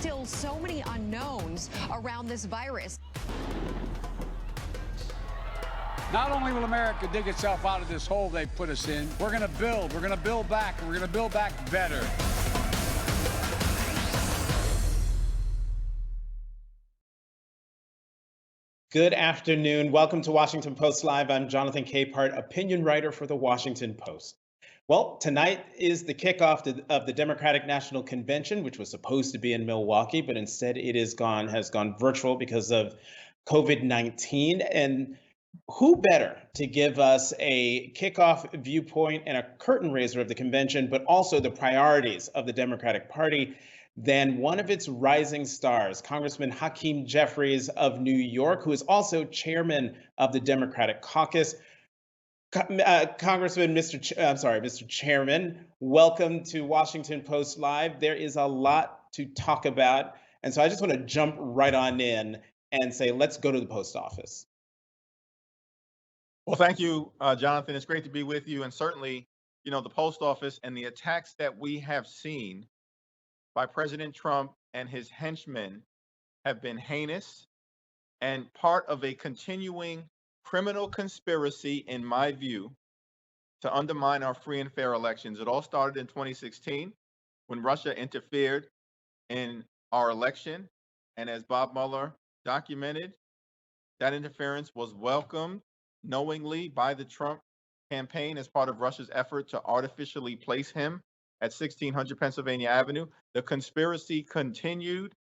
still so many unknowns around this virus. Not only will America dig itself out of this hole they put us in, we're going to build back, and we're going to build back better. Good afternoon. Welcome to Washington Post Live. I'm Jonathan Capehart, opinion writer for the Washington Post. Well, tonight is the kickoff of the Democratic National Convention, which was supposed to be in Milwaukee, but instead it has gone virtual because of COVID-19. And who better to give us a kickoff viewpoint and a curtain raiser of the convention, but also the priorities of the Democratic Party, than one of its rising stars, Congressman Hakeem Jeffries of New York, who is also chairman of the Democratic Caucus. Congressman, Mr. Chairman, welcome to Washington Post Live. There is a lot to talk about, and so I just want to jump right on in and say, let's go to the post office. Well, thank you, Jonathan. It's great to be with you. And certainly, the post office and the attacks that we have seen by President Trump and his henchmen have been heinous and part of a continuing criminal conspiracy, in my view, to undermine our free and fair elections. It all started in 2016 when Russia interfered in our election. And as Bob Mueller documented, that interference was welcomed knowingly by the Trump campaign as part of Russia's effort to artificially place him at 1600 Pennsylvania Avenue. The conspiracy continued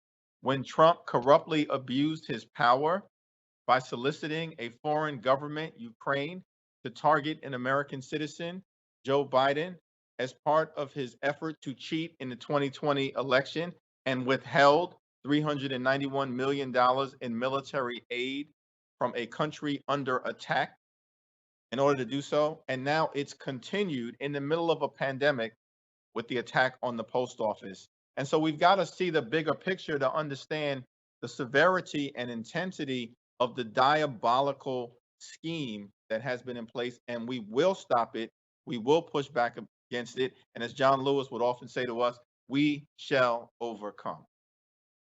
when Trump corruptly abused his power by soliciting a foreign government, Ukraine, to target an American citizen, Joe Biden, as part of his effort to cheat in the 2020 election and withheld $391 million in military aid from a country under attack in order to do so. And now it's continued in the middle of a pandemic with the attack on the post office. And so we've got to see the bigger picture to understand the severity and intensity of the diabolical scheme that has been in place, and we will stop it. We will push back against it. And as John Lewis would often say to us, we shall overcome.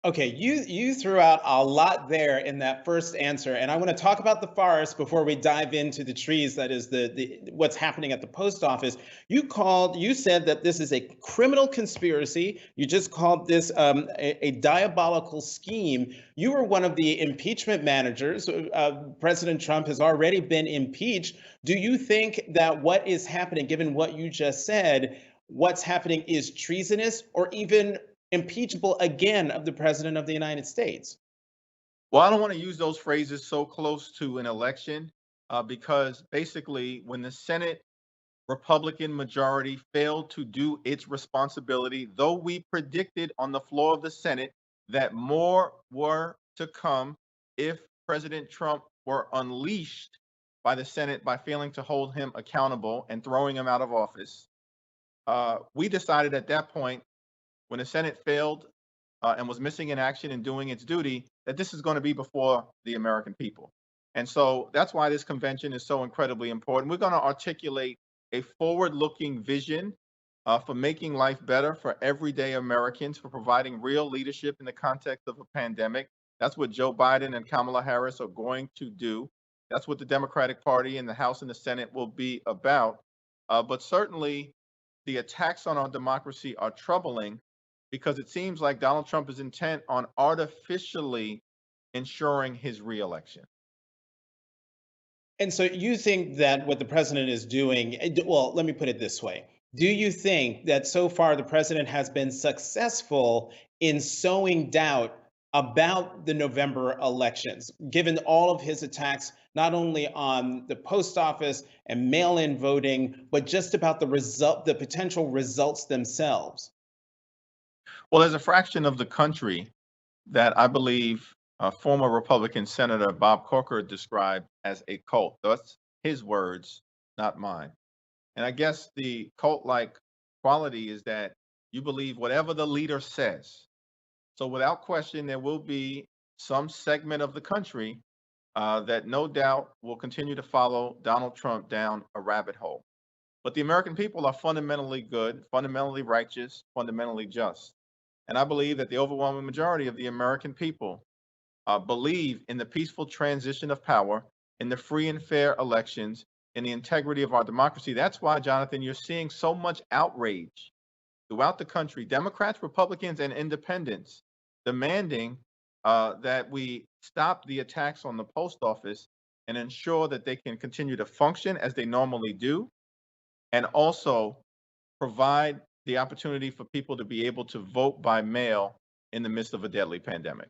Okay, you threw out a lot there in that first answer, and I want to talk about the farce before we dive into the trees. That is the what's happening at the post office. You said that this is a criminal conspiracy. You just called this a diabolical scheme. You were one of the impeachment managers. President Trump has already been impeached. Do you think that what is happening, given what you just said, what's happening is treasonous or even impeachable again of the President of the United States? Well, I don't want to use those phrases so close to an election because basically when the Senate Republican majority failed to do its responsibility, though we predicted on the floor of the Senate that more were to come if President Trump were unleashed by the Senate by failing to hold him accountable and throwing him out of office, we decided at that point, when the Senate failed and was missing in action in doing its duty, that this is going to be before the American people. And so that's why this convention is so incredibly important. We're going to articulate a forward-looking vision for making life better for everyday Americans, for providing real leadership in the context of a pandemic. That's what Joe Biden and Kamala Harris are going to do. That's what the Democratic Party in the House and the Senate will be about. But certainly, the attacks on our democracy are troubling, because it seems like Donald Trump is intent on artificially ensuring his reelection. And so you think that what the president is doing, well, let me put it this way. Do you think that so far the president has been successful in sowing doubt about the November elections, given all of his attacks, not only on the post office and mail-in voting, but just about the potential results themselves? Well, there's a fraction of the country that I believe former Republican Senator Bob Corker described as a cult. That's his words, not mine. And I guess the cult-like quality is that you believe whatever the leader says. So without question, there will be some segment of the country that no doubt will continue to follow Donald Trump down a rabbit hole. But the American people are fundamentally good, fundamentally righteous, fundamentally just. And I believe that the overwhelming majority of the American people believe in the peaceful transition of power, in the free and fair elections, in the integrity of our democracy. That's why, Jonathan, you're seeing so much outrage throughout the country, Democrats, Republicans, and independents demanding that we stop the attacks on the post office and ensure that they can continue to function as they normally do, and also provide the opportunity for people to be able to vote by mail in the midst of a deadly pandemic.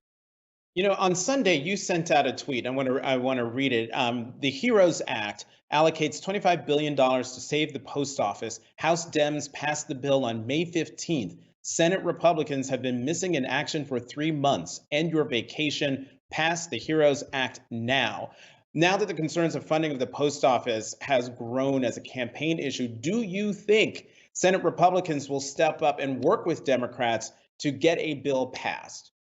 You know, on Sunday, you sent out a tweet. I want to read it. The HEROES Act allocates $25 billion to save the post office. House Dems passed the bill on May 15th. Senate Republicans have been missing in action for 3 months. End your vacation. Pass the HEROES Act now. Now that the concerns of funding of the post office has grown as a campaign issue, do you think Senate Republicans will step up and work with Democrats to get a bill passed?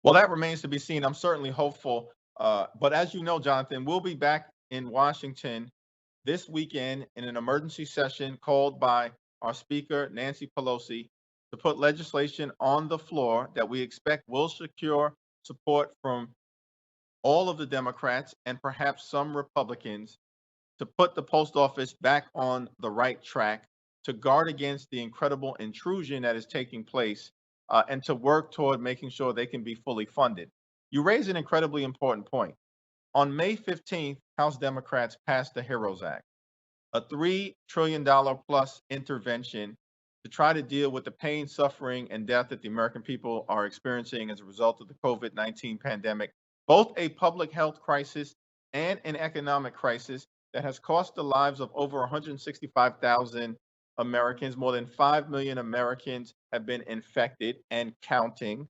Well, that remains to be seen. I'm certainly hopeful. But as you know, Jonathan, we'll be back in Washington this weekend in an emergency session called by our Speaker, Nancy Pelosi, to put legislation on the floor that we expect will secure support from all of the Democrats and perhaps some Republicans to put the post office back on the right track, to guard against the incredible intrusion that is taking place, and to work toward making sure they can be fully funded. You raise an incredibly important point. On May 15th, House Democrats passed the HEROES Act, a $3 trillion plus intervention to try to deal with the pain, suffering, and death that the American people are experiencing as a result of the COVID-19 pandemic, both a public health crisis and an economic crisis that has cost the lives of over 165,000 Americans. More than 5 million Americans have been infected and counting.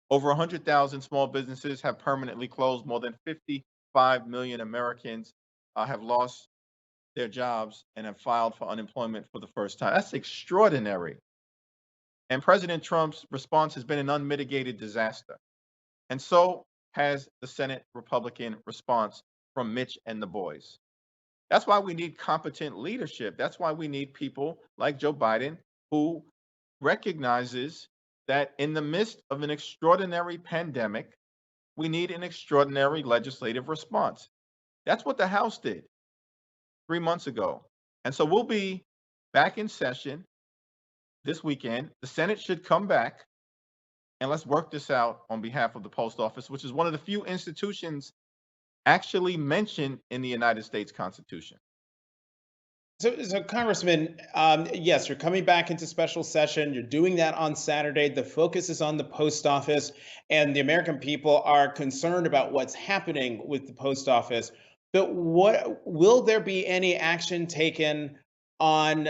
Over 100,000 small businesses have permanently closed. More than 55 million Americans have lost their jobs and have filed for unemployment for the first time. That's extraordinary. And President Trump's response has been an unmitigated disaster. And so has the Senate Republican response from Mitch and the boys. That's why we need competent leadership. That's why we need people like Joe Biden, who recognizes that in the midst of an extraordinary pandemic, we need an extraordinary legislative response. That's what the House did 3 months ago. And so we'll be back in session this weekend. The Senate should come back and let's work this out on behalf of the post office, which is one of the few institutions actually mentioned in the United States Constitution. So Congressman, yes, you're coming back into special session. You're doing that on Saturday. The focus is on the post office, and the American people are concerned about what's happening with the post office. But what will there be any action taken on,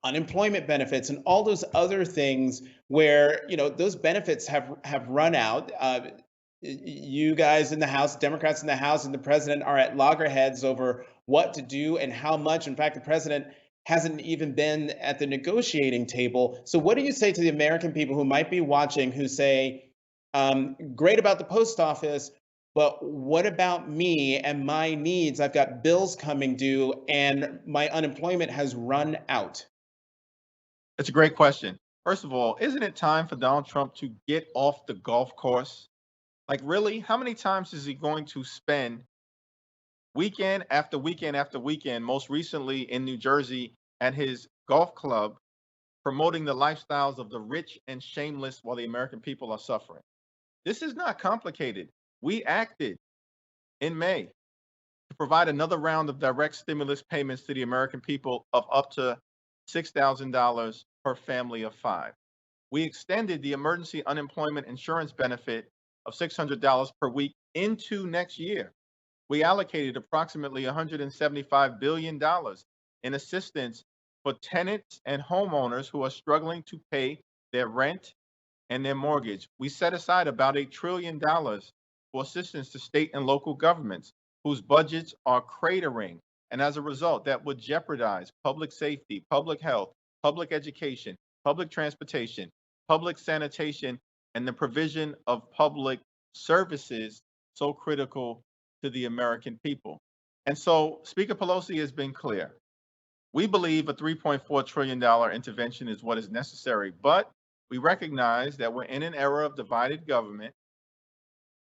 unemployment benefits and all those other things where, those benefits have run out? You guys in the House, Democrats in the House, and the president are at loggerheads over what to do and how much. In fact, the president hasn't even been at the negotiating table. So what do you say to the American people who might be watching who say, great about the post office, but what about me and my needs? I've got bills coming due and my unemployment has run out. It's a great question. First of all, isn't it time for Donald Trump to get off the golf course? Like, really? How many times is he going to spend weekend after weekend after weekend, most recently in New Jersey at his golf club, promoting the lifestyles of the rich and shameless while the American people are suffering? This is not complicated. We acted in May to provide another round of direct stimulus payments to the American people of up to $6,000 per family of 5. We extended the emergency unemployment insurance benefit of $600 per week into next year. We allocated approximately $175 billion in assistance for tenants and homeowners who are struggling to pay their rent and their mortgage. We set aside about $8 trillion for assistance to state and local governments whose budgets are cratering. And as a result, that would jeopardize public safety, public health, public education, public transportation, public sanitation, and the provision of public services so critical to the American people. And so Speaker Pelosi has been clear. We believe a $3.4 trillion intervention is what is necessary, but We recognize that we're in an era of divided government.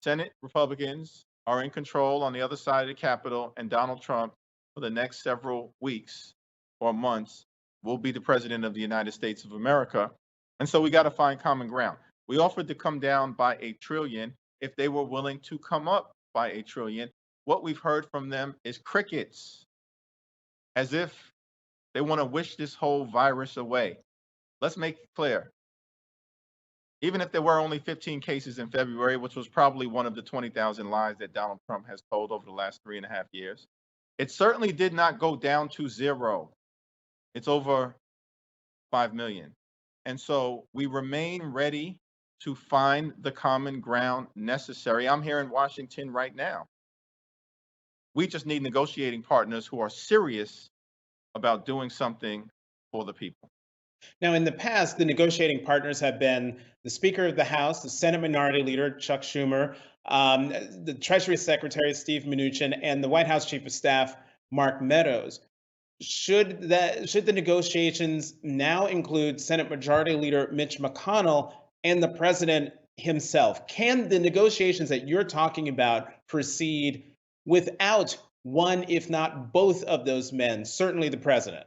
Senate Republicans are in control on the other side of the Capitol, and Donald Trump, for the next several weeks or months, will be the president of the United States of America. And so we got to find common ground. We offered to come down by $1 trillion if they were willing to come up by $1 trillion. What we've heard from them is crickets, as if they want to wish this whole virus away. Let's make it clear. Even if there were only 15 cases in February, which was probably one of the 20,000 lies that Donald Trump has told over the last 3.5 years, it certainly did not go down to zero. It's over 5 million. And so we remain ready to find the common ground necessary. I'm here in Washington right now. We just need negotiating partners who are serious about doing something for the people. Now, in the past, the negotiating partners have been the Speaker of the House, the Senate Minority Leader, Chuck Schumer, the Treasury Secretary, Steve Mnuchin, and the White House Chief of Staff, Mark Meadows. Should the negotiations now include Senate Majority Leader Mitch McConnell and the president himself? Can the negotiations that you're talking about proceed without one, if not both of those men, certainly the president?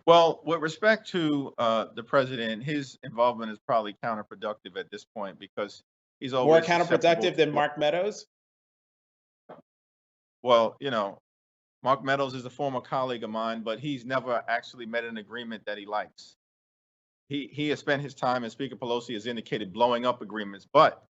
Well, with respect to the president, his involvement is probably counterproductive at this point because he's More always counterproductive than susceptible. Mark Meadows? Well, Mark Meadows is a former colleague of mine, but he's never actually met an agreement that he likes. He has spent his time, as Speaker Pelosi has indicated, blowing up agreements. But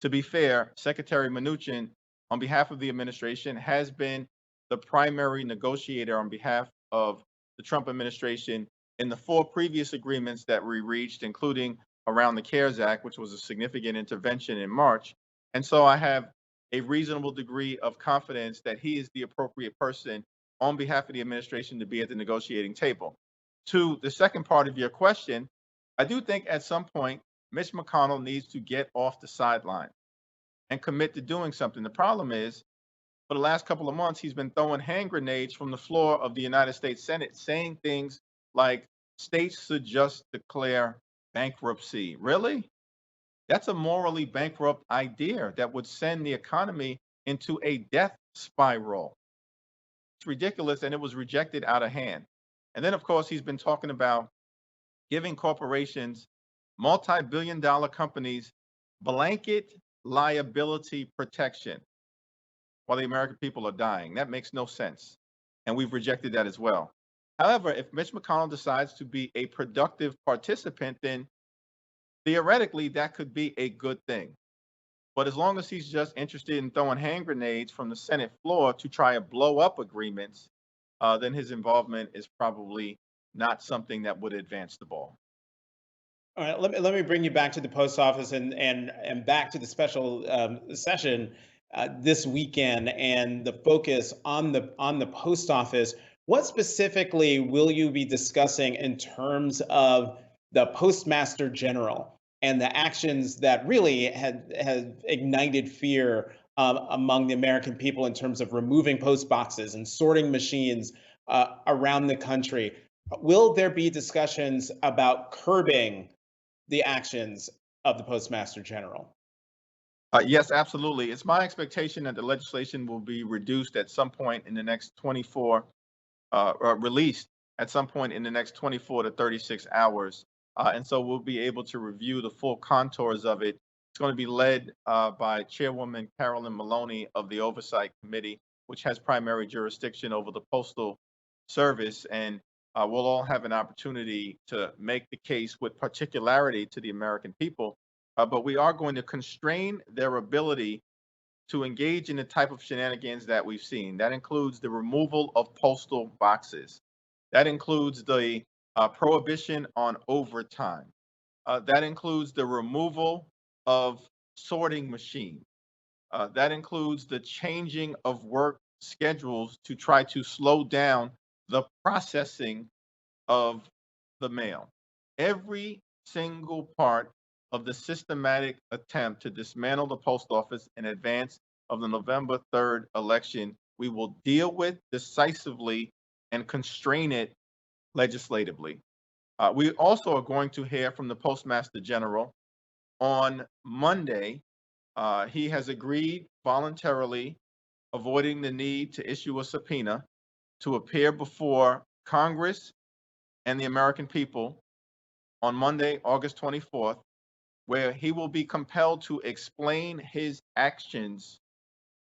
to be fair, Secretary Mnuchin, on behalf of the administration, has been the primary negotiator on behalf of the Trump administration in the 4 previous agreements that we reached, including around the CARES Act, which was a significant intervention in March. And so I have a reasonable degree of confidence that he is the appropriate person on behalf of the administration to be at the negotiating table. To the second part of your question, I do think at some point, Mitch McConnell needs to get off the sideline and commit to doing something. The problem is, for the last couple of months, he's been throwing hand grenades from the floor of the United States Senate, saying things like states should just declare bankruptcy. Really? That's a morally bankrupt idea that would send the economy into a death spiral. It's ridiculous, and it was rejected out of hand. And then, of course, he's been talking about giving corporations, multi-billion-dollar companies, blanket liability protection while the American people are dying. That makes no sense. And we've rejected that as well. However, if Mitch McConnell decides to be a productive participant, then theoretically that could be a good thing. But as long as he's just interested in throwing hand grenades from the Senate floor to try and blow up agreements, then his involvement is probably not something that would advance the ball. All right, let me bring you back to the post office and back to the special session this weekend and the focus on the post office. What specifically will you be discussing in terms of the Postmaster General and the actions that really had ignited fear among the American people in terms of removing post boxes and sorting machines around the country? Will there be discussions about curbing the actions of the Postmaster General? Yes, absolutely. It's my expectation that the legislation will be reduced at some point in the next 24, or released at some point in the next 24 to 36 hours. And so we'll be able to review the full contours of it. It's going to be led by Chairwoman Carolyn Maloney of the Oversight Committee, which has primary jurisdiction over the Postal Service. And we'll all have an opportunity to make the case with particularity to the American people. But we are going to constrain their ability to engage in the type of shenanigans that we've seen. That includes the removal of postal boxes. That includes the prohibition on overtime. That includes the removal of sorting machines. That includes the changing of work schedules to try to slow down the processing of the mail. Every single part of the systematic attempt to dismantle the post office in advance of the November 3rd election, we will deal with decisively and constrain it legislatively. We also are going to hear from the Postmaster General on Monday. He has agreed voluntarily, avoiding the need to issue a subpoena, to appear before Congress and the American people on Monday, August 24th, where he will be compelled to explain his actions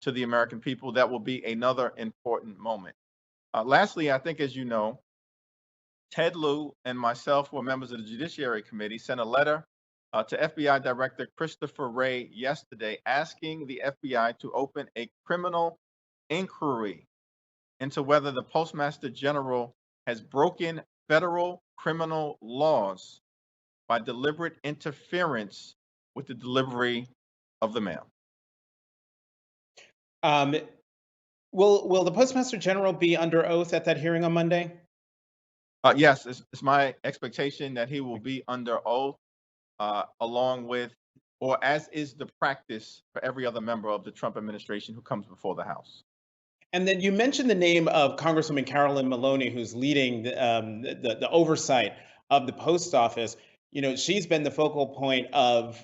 to the American people. That will be another important moment. Lastly, I think, as you know, Ted Lieu and myself, who are members of the Judiciary Committee, sent a letter to FBI Director Christopher Wray yesterday asking the FBI to open a criminal inquiry into whether the Postmaster General has broken federal criminal laws by deliberate interference with the delivery of the mail. Will the Postmaster General be under oath at that hearing on Monday? Yes, it's my expectation that he will be under oath, along with, or as is the practice for every other member of the Trump administration who comes before the House. And then you mentioned the name of Congresswoman Carolyn Maloney, who's leading the oversight of the post office. You know, she's been the focal point of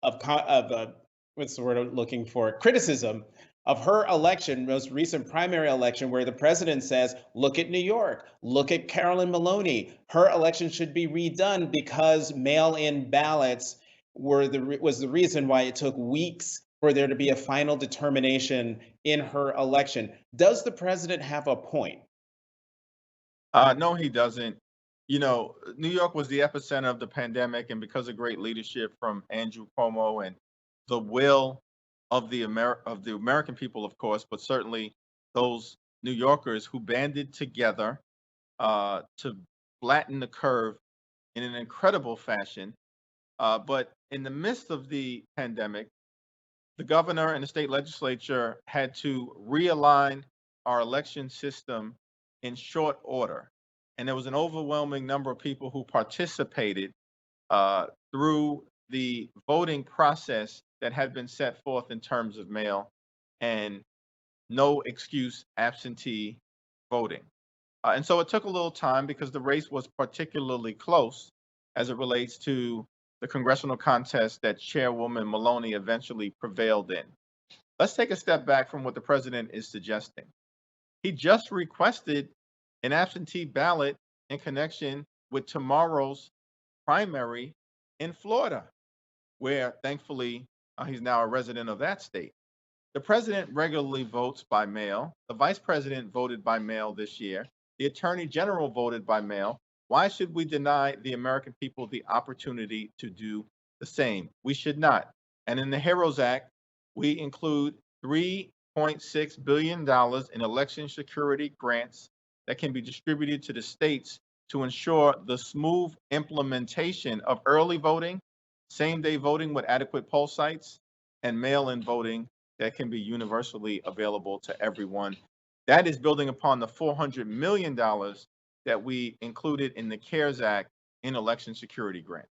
what's the word I'm looking for? Criticism of her election, most recent primary election, where the president says, "Look at New York, look at Carolyn Maloney. Her election should be redone because mail-in ballots was the reason why it took weeks for there to be a final determination in her election." Does the president have a point? No, he doesn't. You know, New York was the epicenter of the pandemic, and because of great leadership from Andrew Cuomo and the will of the American people, of course, but certainly those New Yorkers who banded together to flatten the curve in an incredible fashion. But in the midst of the pandemic, the governor and the state legislature had to realign our election system in short order. And there was an overwhelming number of people who participated through the voting process that had been set forth in terms of mail and no excuse absentee voting. And so it took a little time because the race was particularly close as it relates to the congressional contest that Chairwoman Maloney eventually prevailed in. Let's take a step back from what the president is suggesting. He just requested an absentee ballot in connection with tomorrow's primary in Florida, where thankfully he's now a resident of that state. The president regularly votes by mail. The vice president voted by mail this year. The attorney general voted by mail. Why should we deny the American people the opportunity to do the same? We should not. And in the HEROES Act, we include $3.6 billion in election security grants that can be distributed to the states to ensure the smooth implementation of early voting, same-day voting with adequate poll sites, and mail-in voting that can be universally available to everyone. That is building upon the $400 million that we included in the CARES Act in election security grant.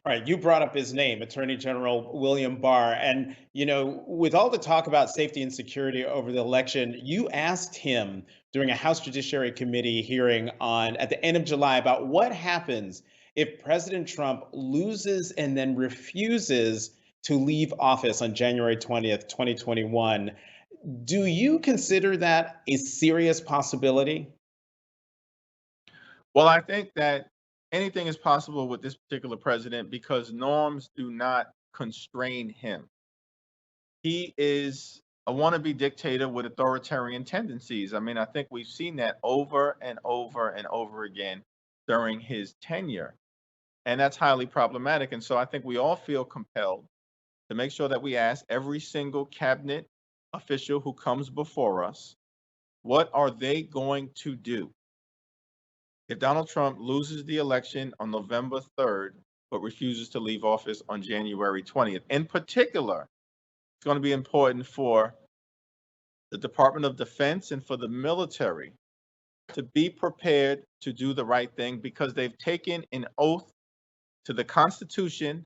All right, you brought up his name, Attorney General William Barr. And, you know, with all the talk about safety and security over the election, you asked him during a House Judiciary Committee hearing at the end of July about what happens if President Trump loses and then refuses to leave office on January 20th, 2021. Do you consider that a serious possibility? Well, I think that anything is possible with this particular president because norms do not constrain him. He is a wannabe dictator with authoritarian tendencies. I mean, I think we've seen that over and over and over again during his tenure, and that's highly problematic. And so I think we all feel compelled to make sure that we ask every single cabinet official who comes before us, what are they going to do if Donald Trump loses the election on November 3rd, but refuses to leave office on January 20th? In particular, it's going to be important for the Department of Defense and for the military to be prepared to do the right thing because they've taken an oath to the Constitution,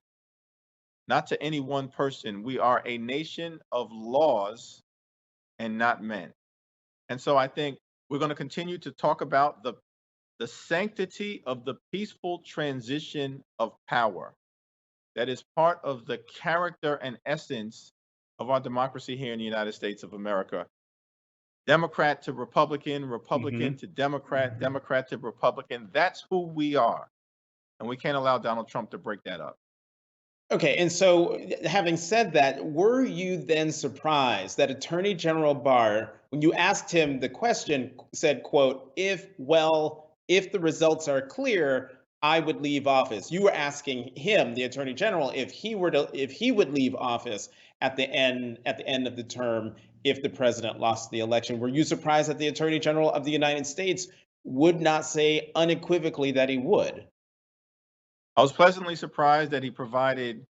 not to any one person. We are a nation of laws and not men. And so I think we're going to continue to talk about the the sanctity of the peaceful transition of power. That is part of the character and essence of our democracy here in the United States of America. Democrat to Republican, Republican Hmm. to Democrat, Democrat to Republican. That's who we are. And we can't allow Donald Trump to break that up. Okay, and so having said that, were you then surprised that Attorney General Barr, when you asked him the question, said, quote, if the results are clear, I would leave office. You were asking him, the Attorney General, if he would leave office at the end of the term if the president lost the election. Were you surprised that the Attorney General of the United States would not say unequivocally that he would? I was pleasantly surprised that he provided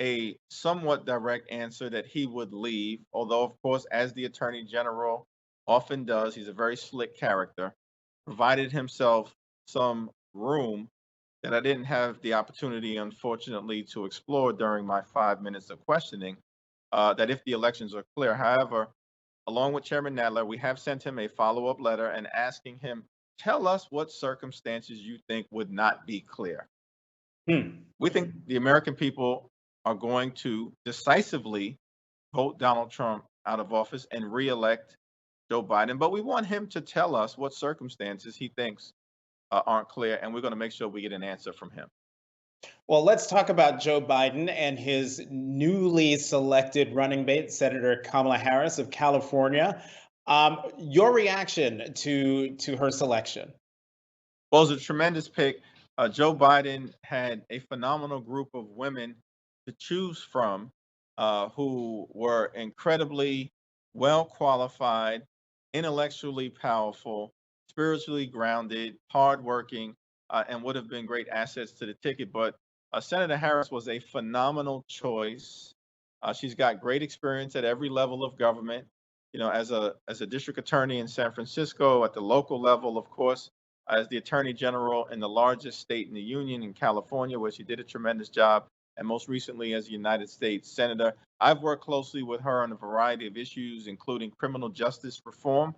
a somewhat direct answer that he would leave, although, of course, as the Attorney General often does, he's a very slick character, provided himself some room that I didn't have the opportunity, unfortunately, to explore during my 5 minutes of questioning. That if the elections are clear. However, along with Chairman Nadler, we have sent him a follow up letter and asking him, tell us what circumstances you think would not be clear. Hmm. We think the American people are going to decisively vote Donald Trump out of office and reelect Joe Biden, but we want him to tell us what circumstances he thinks aren't clear, and we're going to make sure we get an answer from him. Well, let's talk about Joe Biden and his newly selected running mate, Senator Kamala Harris of California. Your reaction to her selection? Well, it was a tremendous pick. Joe Biden had a phenomenal group of women to choose from who were incredibly well qualified, intellectually powerful, spiritually grounded, hardworking, and would have been great assets to the ticket. But Senator Harris was a phenomenal choice. She's got great experience at every level of government. You know, as a district attorney in San Francisco, at the local level, of course, as the attorney general in the largest state in the union in California, where she did a tremendous job, and most recently as a United States Senator. I've worked closely with her on a variety of issues, including criminal justice reform,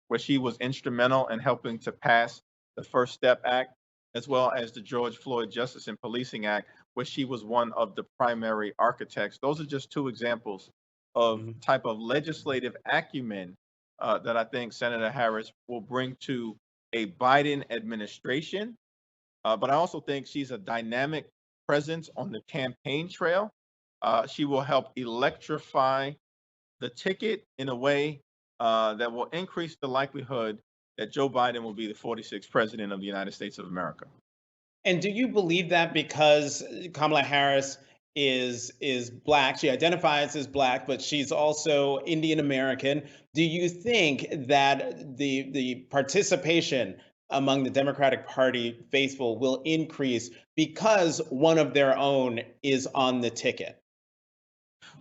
where she was instrumental in helping to pass the First Step Act, as well as the George Floyd Justice and Policing Act, where she was one of the primary architects. Those are just two examples of Mhm. type of legislative acumen that I think Senator Harris will bring to a Biden administration. But I also think she's a dynamic presence on the campaign trail. She will help electrify the ticket in a way that will increase the likelihood that Joe Biden will be the 46th president of the United States of America. And do you believe that because Kamala Harris is black, she identifies as black, but she's also Indian American? Do you think that the participation among the Democratic Party faithful will increase because one of their own is on the ticket?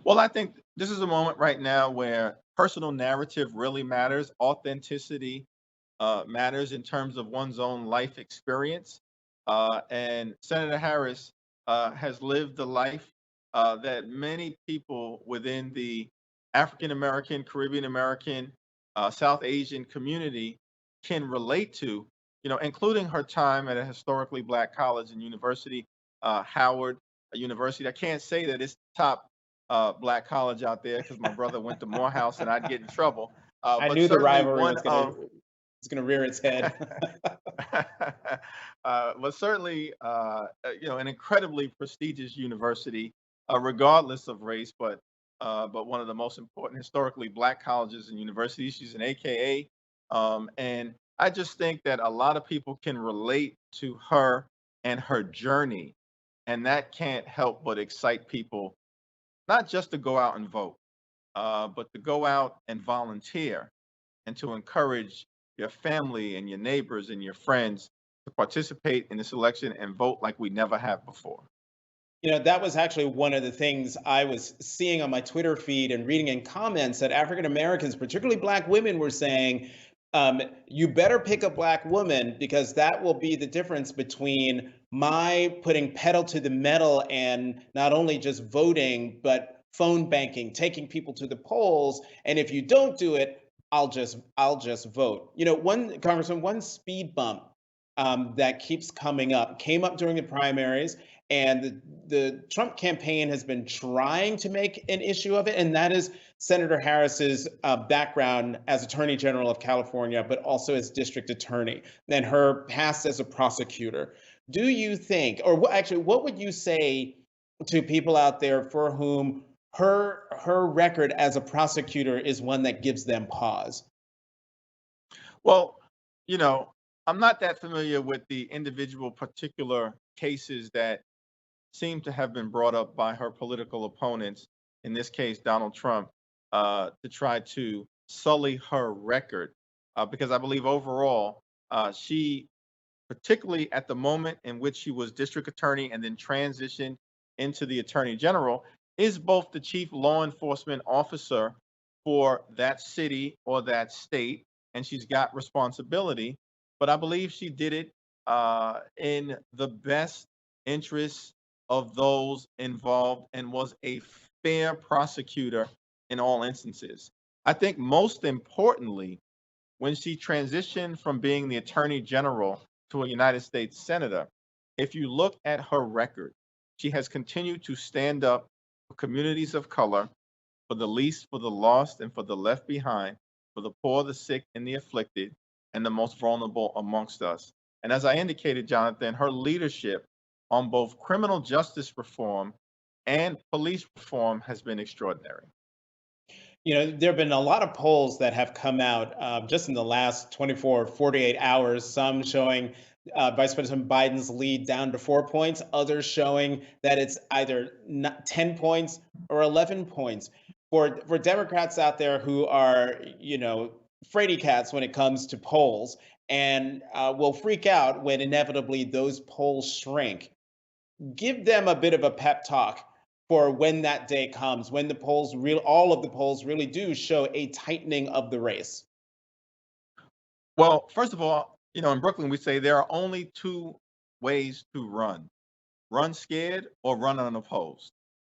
Well, I think this is a moment right now where personal narrative really matters. Authenticity matters in terms of one's own life experience. And Senator Harris has lived the life that many people within the African American, Caribbean American, South Asian community can relate to, you know, including her time at a historically black college and university, Howard University. I can't say that it's the top black college out there because my brother went to Morehouse and I'd get in trouble. I But knew the certainly rivalry one of was gonna rear its head. but certainly, you know, an incredibly prestigious university, regardless of race, but one of the most important historically black colleges and universities. She's an AKA, and I just think that a lot of people can relate to her and her journey, and that can't help but excite people, not just to go out and vote, but to go out and volunteer and to encourage your family and your neighbors and your friends to participate in this election and vote like we never have before. You know, that was actually one of the things I was seeing on my Twitter feed and reading in comments that African Americans, particularly Black women, were saying, you better pick a Black woman because that will be the difference between my putting pedal to the metal and not only just voting, but phone banking, taking people to the polls. And if you don't do it, I'll just vote. You know, one Congressman, one speed bump that keeps coming up. Came up during the primaries, and the Trump campaign has been trying to make an issue of it, and that is Senator Harris's background as Attorney General of California, but also as District Attorney, and her past as a prosecutor. Do you think, or actually, what would you say to people out there for whom her record as a prosecutor is one that gives them pause? Well, you know, I'm not that familiar with the individual particular cases that seem to have been brought up by her political opponents, in this case, Donald Trump, to try to sully her record. Because I believe overall, she, particularly at the moment in which she was district attorney and then transitioned into the attorney general, is both the chief law enforcement officer for that city or that state, and she's got responsibility. But I believe she did it in the best interests of those involved and was a fair prosecutor in all instances. I think most importantly, when she transitioned from being the attorney general to a United States senator, if you look at her record, she has continued to stand up for communities of color, for the least, for the lost, and for the left behind, for the poor, the sick, and the afflicted, and the most vulnerable amongst us. And as I indicated, Jonathan, her leadership on both criminal justice reform and police reform has been extraordinary. There have been a lot of polls that have come out just in the last 24, 48 hours, some showing Vice President Biden's lead down to 4 points, others showing that it's either 10 points or 11 points. For Democrats out there who are, fraidy cats when it comes to polls and will freak out when inevitably those polls shrink, give them a bit of a pep talk for when that day comes, when all of the polls really do show a tightening of the race. Well, first of all, in Brooklyn, we say there are only two ways to run scared or run unopposed.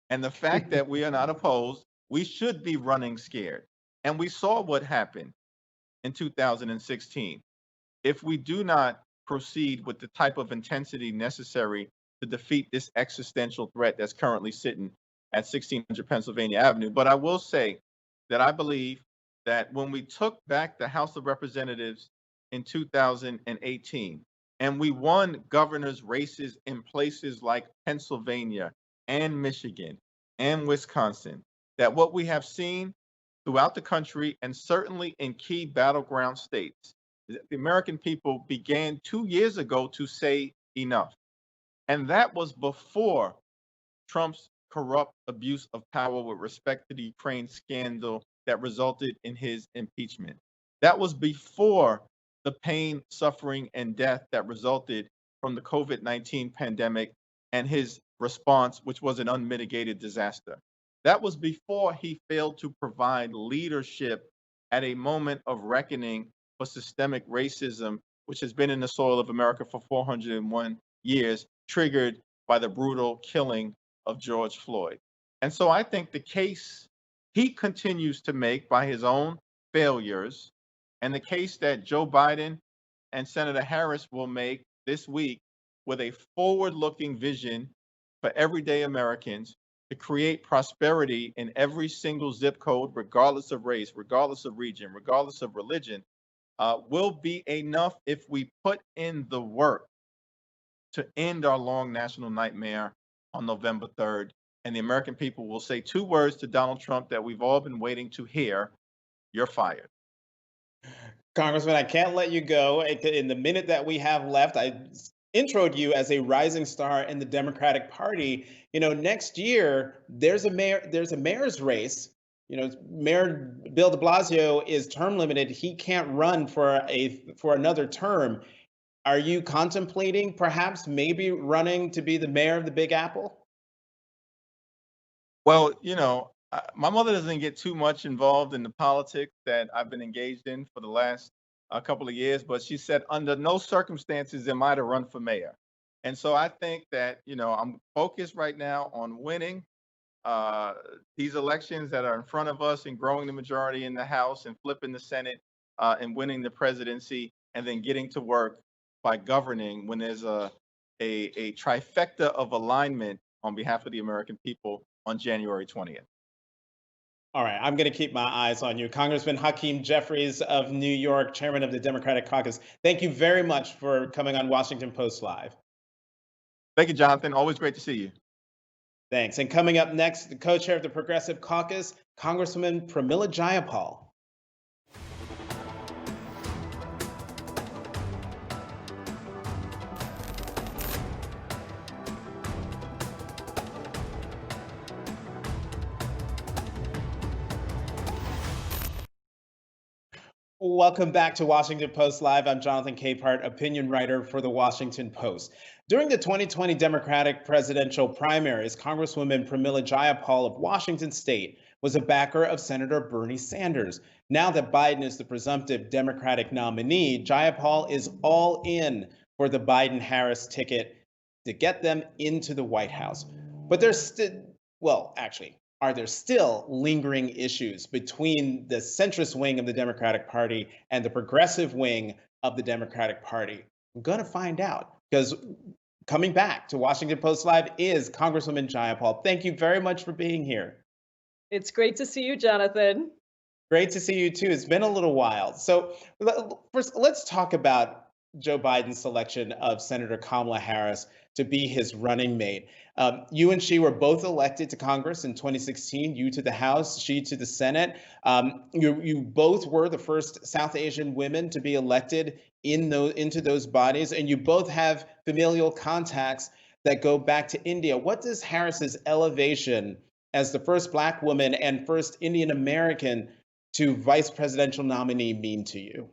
And the fact that we are not opposed, we should be running scared. And we saw what happened in 2016. If we do not proceed with the type of intensity necessary to defeat this existential threat that's currently sitting at 1600 Pennsylvania Avenue. But I will say that I believe that when we took back the House of Representatives in 2018 and we won governor's races in places like Pennsylvania and Michigan and Wisconsin, that what we have seen throughout the country and certainly in key battleground states, the American people began 2 years ago to say enough. And that was before Trump's corrupt abuse of power with respect to the Ukraine scandal that resulted in his impeachment. That was before the pain, suffering, and death that resulted from the COVID-19 pandemic and his response, which was an unmitigated disaster. That was before he failed to provide leadership at a moment of reckoning for systemic racism, which has been in the soil of America for 401 years, triggered by the brutal killing of George Floyd. And so I think the case he continues to make by his own failures, and the case that Joe Biden and Senator Harris will make this week with a forward looking vision for everyday Americans to create prosperity in every single zip code, regardless of race, regardless of region, regardless of religion, will be enough if we put in the work to end our long national nightmare on November 3rd. And the American people will say two words to Donald Trump that we've all been waiting to hear: you're fired. Congressman, I can't let you go. In the minute that we have left, I introed you as a rising star in the Democratic Party. Next year there's a mayor's race. Mayor Bill de Blasio is term limited. He can't run for another term. Are you contemplating perhaps maybe running to be the mayor of the Big Apple? Well, my mother doesn't get too much involved in the politics that I've been engaged in for the last couple of years, but she said under no circumstances am I to run for mayor. And so I think that, I'm focused right now on winning these elections that are in front of us and growing the majority in the House and flipping the Senate and winning the presidency and then getting to work by governing when there's a trifecta of alignment on behalf of the American people on January 20th. All right, I'm going to keep my eyes on you. Congressman Hakeem Jeffries of New York, chairman of the Democratic Caucus. Thank you very much for coming on Washington Post Live. Thank you, Jonathan. Always great to see you. Thanks. And coming up next, the co-chair of the Progressive Caucus, Congresswoman Pramila Jayapal. Welcome back to Washington Post Live. I'm Jonathan Capehart, opinion writer for the Washington Post. During the 2020 Democratic presidential primaries, Congresswoman Pramila Jayapal of Washington State was a backer of Senator Bernie Sanders. Now that Biden is the presumptive Democratic nominee, Jayapal is all in for the Biden-Harris ticket to get them into the White House. But there's are there still lingering issues between the centrist wing of the Democratic Party and the progressive wing of the Democratic Party? I'm going to find out, because coming back to Washington Post Live is Congresswoman Jayapal. Thank you very much for being here. It's great to see you, Jonathan. Great to see you too. It's been a little while. So first, let's talk about Joe Biden's selection of Senator Kamala Harris to be his running mate. You and she were both elected to Congress in 2016, you to the House, she to the Senate. You both were the first South Asian women to be elected into those bodies, and you both have familial contacts that go back to India. What does Harris's elevation as the first Black woman and first Indian American to vice presidential nominee mean to you?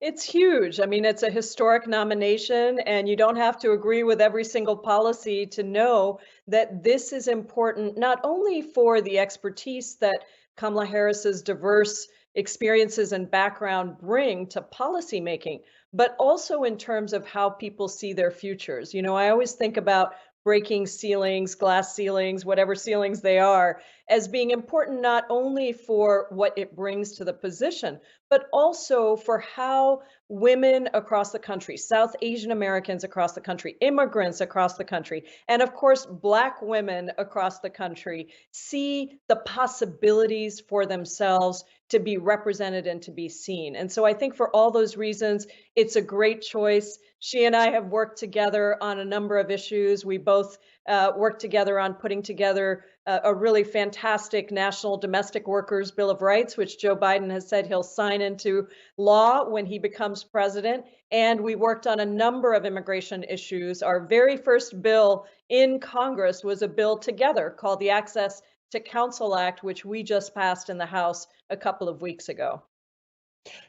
It's huge. I mean, it's a historic nomination, and you don't have to agree with every single policy to know that this is important, not only for the expertise that Kamala Harris's diverse experiences and background bring to policymaking, but also in terms of how people see their futures. You know, I always think about breaking ceilings, glass ceilings, whatever ceilings they are, as being important not only for what it brings to the position, but also for how women across the country, South Asian Americans across the country, immigrants across the country, and of course, Black women across the country see the possibilities for themselves to be represented and to be seen. And so I think for all those reasons, it's a great choice. She and I have worked together on a number of issues. We both worked together on putting together a really fantastic National Domestic Workers Bill of Rights, which Joe Biden has said he'll sign into law when he becomes president. And we worked on a number of immigration issues. Our very first bill in Congress was a bill together called the Access to Counsel Act, which we just passed in the House a couple of weeks ago.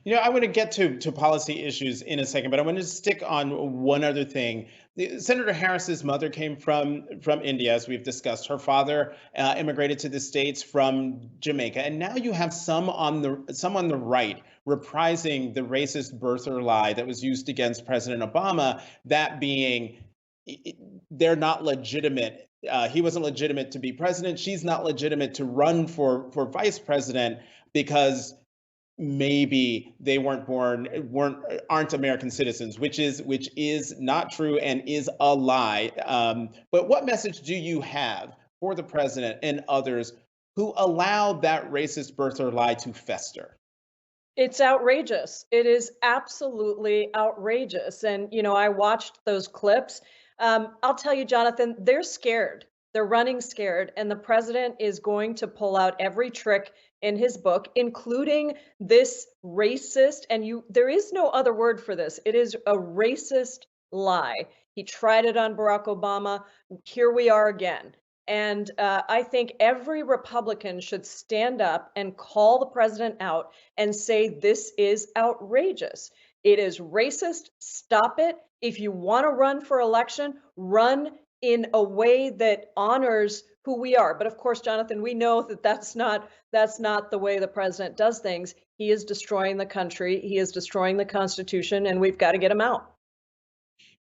You know, I want to get to policy issues in a second, but I want to stick on one other thing. Senator Harris's mother came from India, as we've discussed. Her father immigrated to the States from Jamaica, and now you have some on the right reprising the racist birther lie that was used against President Obama. That being, they're not legitimate. He wasn't legitimate to be president. She's not legitimate to run for vice president because maybe they aren't American citizens, which is not true and is a lie. But what message do you have for the president and others who allowed that racist birther lie to fester? It's outrageous. It is absolutely outrageous. And, you know, I watched those clips. I'll tell you, Jonathan, they're scared. They're running scared. And the president is going to pull out every trick in his book, including this racist, and there is no other word for this. It is a racist lie. He tried it on Barack Obama. Here we are again. And I think every Republican should stand up and call the president out and say, this is outrageous. It is racist. Stop it. If you want to run for election, run in a way that honors who we are. But of course, Jonathan, we know that that's not the way the president does things. He is destroying the country. He is destroying the Constitution, and we've got to get him out.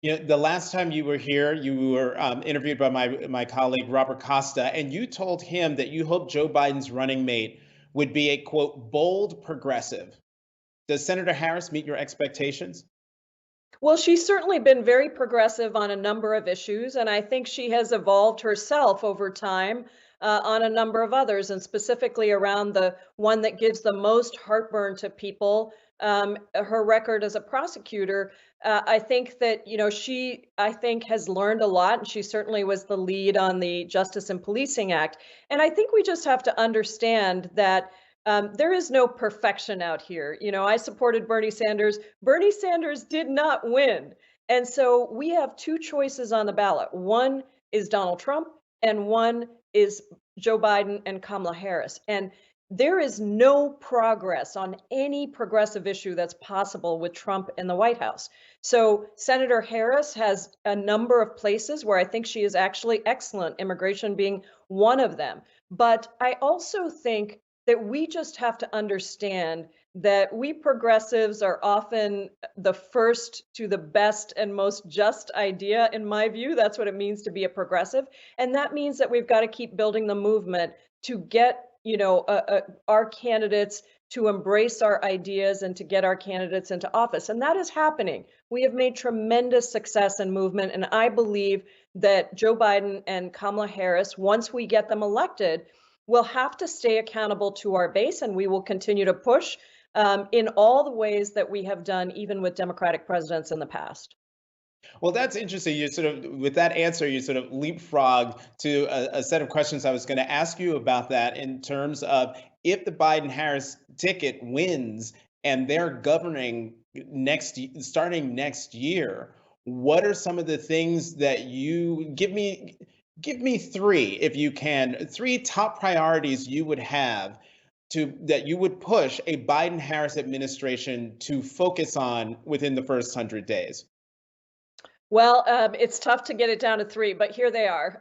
You know, the last time you were here, you were interviewed by my colleague, Robert Costa, and you told him that you hoped Joe Biden's running mate would be a, quote, bold progressive. Does Senator Harris meet your expectations? Well, she's certainly been very progressive on a number of issues, and I think she has evolved herself over time on a number of others, and specifically around the one that gives the most heartburn to people. Her record as a prosecutor, I think that I think has learned a lot, and she certainly was the lead on the Justice and Policing Act. And I think we just have to understand that there is no perfection out here. I supported Bernie Sanders. Bernie Sanders did not win. And so we have two choices on the ballot. One is Donald Trump, and one is Joe Biden and Kamala Harris. And there is no progress on any progressive issue that's possible with Trump in the White House. So Senator Harris has a number of places where I think she is actually excellent, immigration being one of them. But I also think that we just have to understand that we progressives are often the first to the best and most just idea. In my view, that's what it means to be a progressive. And that means that we've got to keep building the movement to get, our candidates to embrace our ideas and to get our candidates into office. And that is happening. We have made tremendous success and movement. And I believe that Joe Biden and Kamala Harris, once we get them elected, we'll have to stay accountable to our base, and we will continue to push in all the ways that we have done, even with Democratic presidents in the past. Well, that's interesting. You sort of, with that answer, you sort of leapfrog to a set of questions I was going to ask you about that in terms of if the Biden-Harris ticket wins and they're governing starting next year, what are some of the things that you give me three, if you can, three top priorities you would have that you would push a Biden-Harris administration to focus on within the first 100 days? Well, it's tough to get it down to three, but here they are.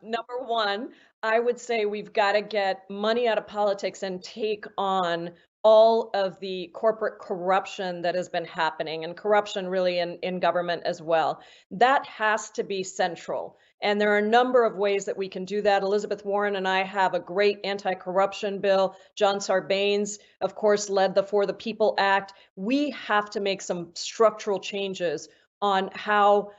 Number one, I would say we've got to get money out of politics and take on all of the corporate corruption that has been happening, and corruption really in government as well. That has to be central. And there are a number of ways that we can do that. Elizabeth Warren and I have a great anti-corruption bill. John Sarbanes, of course, led the For the People Act. We have to make some structural changes on how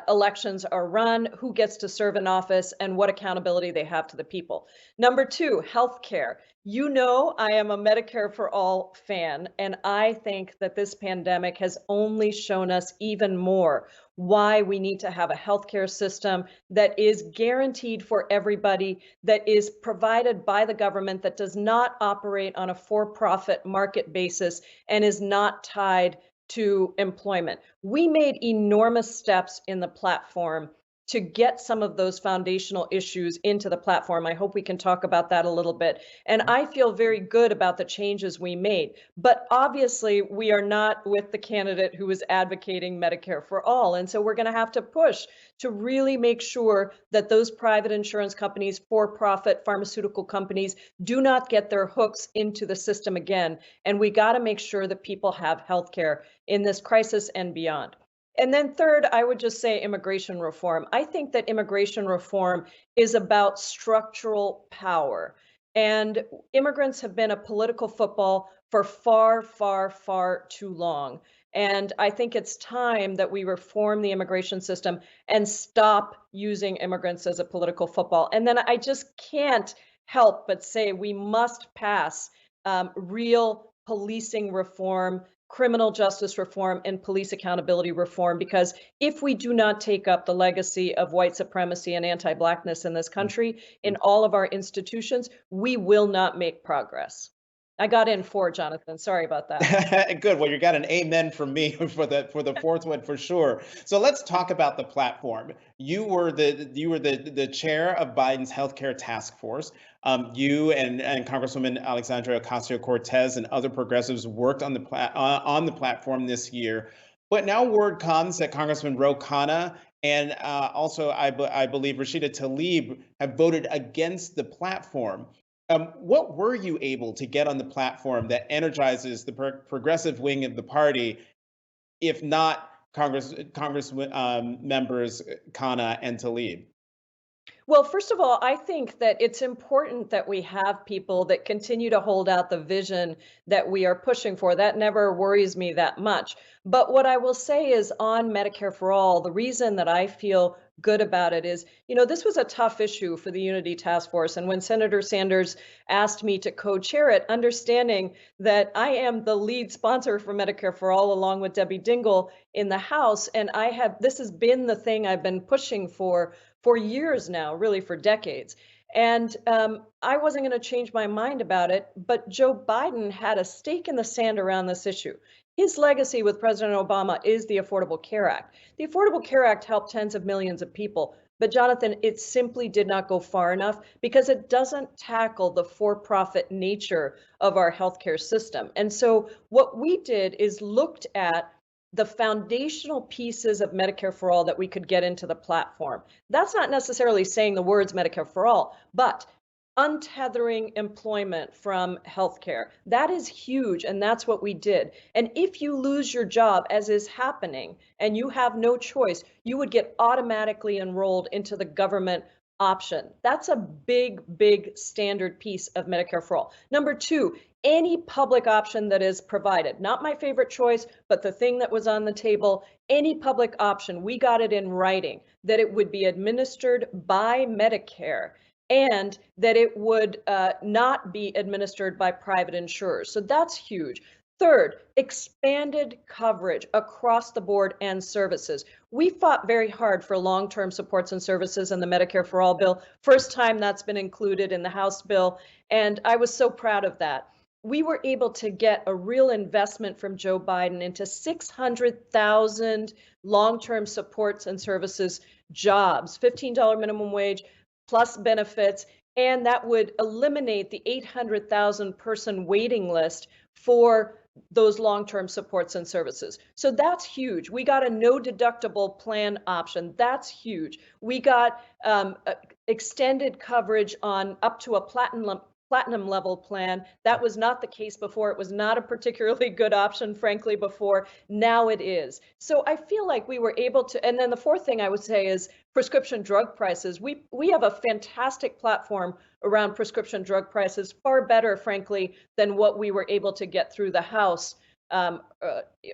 elections are run, who gets to serve in office, and what accountability they have to the people. Number two, healthcare. I am a Medicare for All fan, and I think that this pandemic has only shown us even more why we need to have a healthcare system that is guaranteed for everybody, that is provided by the government, that does not operate on a for-profit market basis, and is not tied to employment. We made enormous steps in the platform to get some of those foundational issues into the platform. I hope we can talk about that a little bit. And I feel very good about the changes we made. But obviously, we are not with the candidate who is advocating Medicare for all. And so we're going to have to push to really make sure that those private insurance companies, for-profit pharmaceutical companies, do not get their hooks into the system again. And we got to make sure that people have health care in this crisis and beyond. And then third, I would just say immigration reform. I think that immigration reform is about structural power. And immigrants have been a political football for far, far, far too long. And I think it's time that we reform the immigration system and stop using immigrants as a political football. And then I just can't help but say we must pass real policing reform, criminal justice reform, and police accountability reform, because if we do not take up the legacy of white supremacy and anti-Blackness in this country, in all of our institutions, we will not make progress. I got in four, Jonathan. Sorry about that. Good. Well, you got an amen from me for the fourth one for sure. So let's talk about the platform. You were the chair of Biden's healthcare task force. You and Congresswoman Alexandria Ocasio-Cortez and other progressives worked on the platform this year. But now word comes that Congressman Ro Khanna and also I believe Rashida Tlaib have voted against the platform. What were you able to get on the platform that energizes the progressive wing of the party, if not Congress members Khanna and Tlaib? Well, first of all, I think that it's important that we have people that continue to hold out the vision that we are pushing for. That never worries me that much. But what I will say is on Medicare for All, the reason that I feel good about it is, this was a tough issue for the Unity Task Force. And when Senator Sanders asked me to co chair it, understanding that I am the lead sponsor for Medicare for All, along with Debbie Dingell in the House, and this has been the thing I've been pushing for years now, really for decades. And I wasn't going to change my mind about it, but Joe Biden had a stake in the sand around this issue. His legacy with President Obama is the Affordable Care Act. The Affordable Care Act helped tens of millions of people. But Jonathan, it simply did not go far enough because it doesn't tackle the for-profit nature of our healthcare system. And so what we did is looked at the foundational pieces of Medicare for All that we could get into the platform. That's not necessarily saying the words Medicare for All, but untethering employment from healthcare. That is huge, and that's what we did. And if you lose your job, as is happening, and you have no choice, you would get automatically enrolled into the government option. That's a big, big standard piece of Medicare for All. Number two, any public option that is provided, not my favorite choice, but the thing that was on the table, any public option, we got it in writing that it would be administered by Medicare and that it would not be administered by private insurers. So that's huge. Third, expanded coverage across the board and services. We fought very hard for long-term supports and services in the Medicare for All bill. First time that's been included in the House bill, and I was so proud of that. We were able to get a real investment from Joe Biden into 600,000 long-term supports and services jobs, $15 minimum wage plus benefits, and that would eliminate the 800,000 person waiting list for those long-term supports and services. So that's huge. We got a no deductible plan option. That's huge. We got extended coverage on up to a platinum level plan. That was not the case before. It was not a particularly good option, frankly, before. Now it is. So I feel like we were able to, and then the fourth thing I would say is prescription drug prices. We have a fantastic platform around prescription drug prices, far better, frankly, than what we were able to get through the House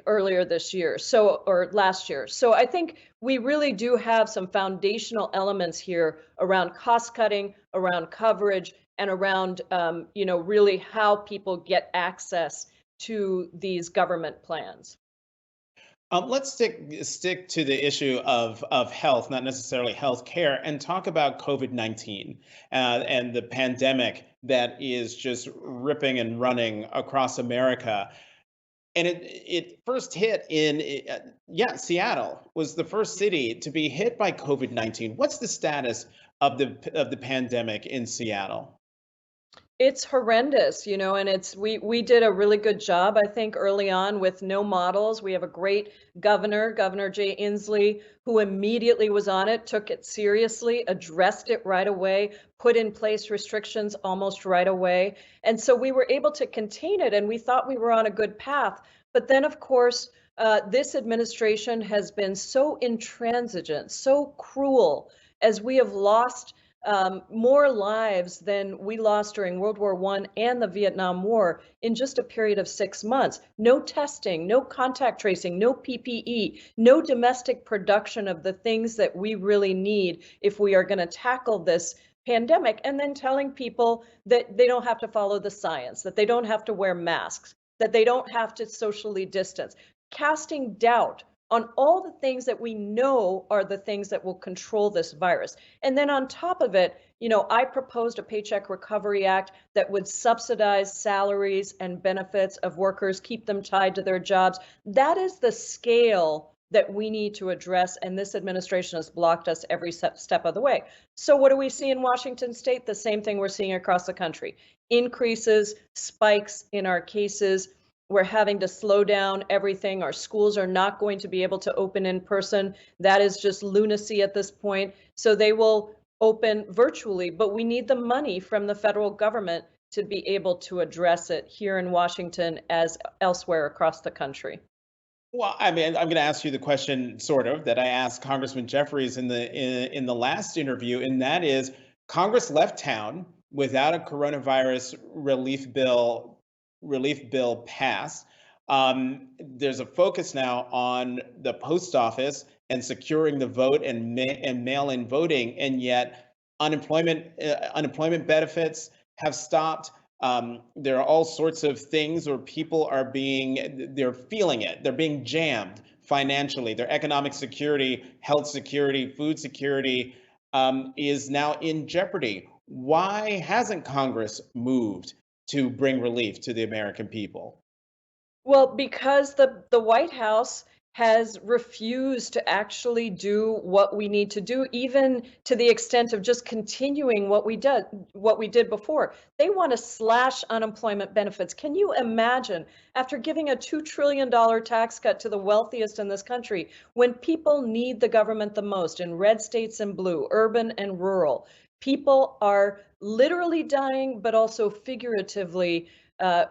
earlier this year, or last year. So I think we really do have some foundational elements here around cost cutting, around coverage, and around really how people get access to these government plans. Let's stick to the issue of health, not necessarily health care, and talk about COVID-19 and the pandemic that is just ripping and running across America. And it first hit in Seattle was the first city to be hit by COVID-19. What's the status of the pandemic in Seattle? It's horrendous, and we did a really good job, I think, early on with no models. We have a great Governor Jay Inslee, who immediately was on it, took it seriously, addressed it right away, put in place restrictions almost right away. And so we were able to contain it, and we thought we were on a good path. But then, of course, this administration has been so intransigent, so cruel, as we have lost more lives than we lost during World War I and the Vietnam War in just a period of 6 months. No testing, no contact tracing, no PPE, no domestic production of the things that we really need if we are going to tackle this pandemic, and then telling people that they don't have to follow the science, that they don't have to wear masks, that they don't have to socially distance, casting doubt on all the things that we know are the things that will control this virus. And then on top of it, I proposed a Paycheck Recovery Act that would subsidize salaries and benefits of workers, keep them tied to their jobs. That is the scale that we need to address, and this administration has blocked us every step of the way. So what do we see in Washington State? The same thing we're seeing across the country. Increases, spikes in our cases. We're having to slow down everything. Our schools are not going to be able to open in person. That is just lunacy at this point. So they will open virtually, but we need the money from the federal government to be able to address it here in Washington as elsewhere across the country. Well, I mean, I'm going to ask you the question, sort of, that I asked Congressman Jeffries in the last interview, and that is, Congress left town without a coronavirus relief bill passed. There's a focus now on the post office and securing the vote and mail-in voting, and yet unemployment benefits have stopped. There are all sorts of things where people they're feeling it. They're being jammed financially. Their economic security, health security, food security is now in jeopardy. Why hasn't Congress moved to bring relief to the American people? Well, because the White House has refused to actually do what we need to do, even to the extent of just continuing what we did before. They want to slash unemployment benefits. Can you imagine, after giving a $2 trillion tax cut to the wealthiest in this country, when people need the government the most in red states and blue, urban and rural, people are literally dying, but also figuratively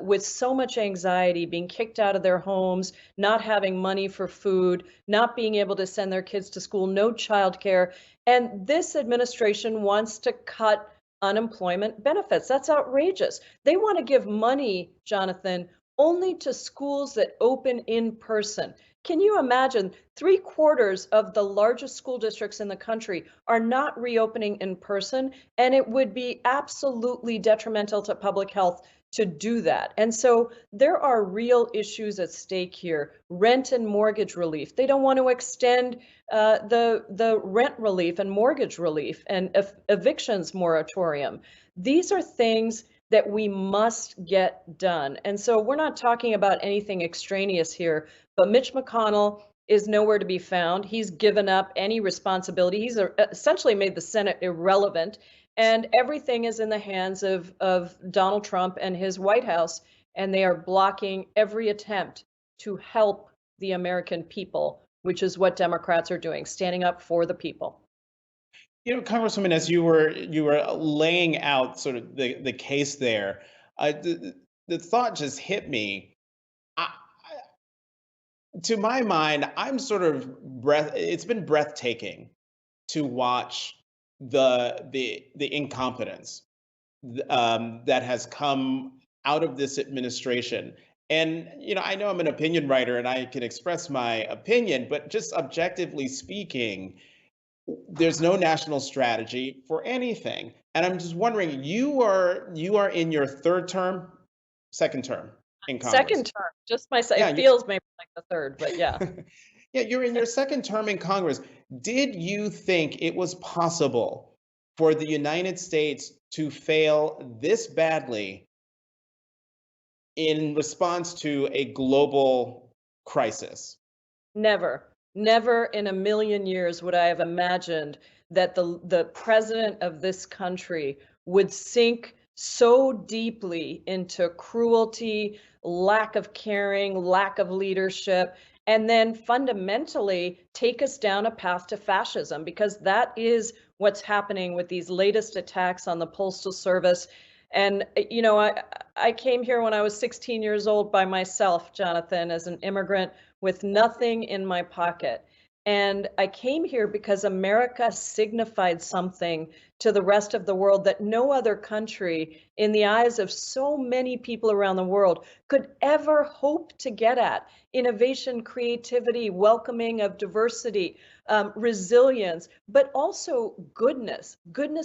with so much anxiety, being kicked out of their homes, not having money for food, not being able to send their kids to school, no childcare. And this administration wants to cut unemployment benefits. That's outrageous. They want to give money, Jonathan, only to schools that open in person. Can you imagine 3/4 of the largest school districts in the country are not reopening in person? And it would be absolutely detrimental to public health to do that. And so there are real issues at stake here. Rent and mortgage relief. They don't want to extend the rent relief and mortgage relief and evictions moratorium. These are things that we must get done. And so we're not talking about anything extraneous here, but Mitch McConnell is nowhere to be found. He's given up any responsibility. He's essentially made the Senate irrelevant. And everything is in the hands of Donald Trump and his White House, and they are blocking every attempt to help the American people, which is what Democrats are doing, standing up for the people. You know, Congresswoman, as you were laying out sort of the case there, the thought just hit me. I, to my mind, I'm sort of It's been breathtaking to watch the incompetence that has come out of this administration. And I know I'm an opinion writer and I can express my opinion, but just objectively speaking, there's no national strategy for anything. And I'm just wondering, you are in your second term in Congress. Second term, just my Yeah, it feels maybe like the third, but yeah. yeah, you're in your second term in Congress. Did you think it was possible for the United States to fail this badly in response to a global crisis? Never, never in a million years would I have imagined that the president of this country would sink so deeply into cruelty, lack of caring, lack of leadership, and then fundamentally take us down a path to fascism, because that is what's happening with these latest attacks on the Postal Service. And, I came here when I was 16 years old by myself, Jonathan, as an immigrant with nothing in my pocket. And I came here because America signified something to the rest of the world that no other country, in the eyes of so many people around the world, could ever hope to get at. Innovation, creativity, welcoming of diversity, resilience, but also goodness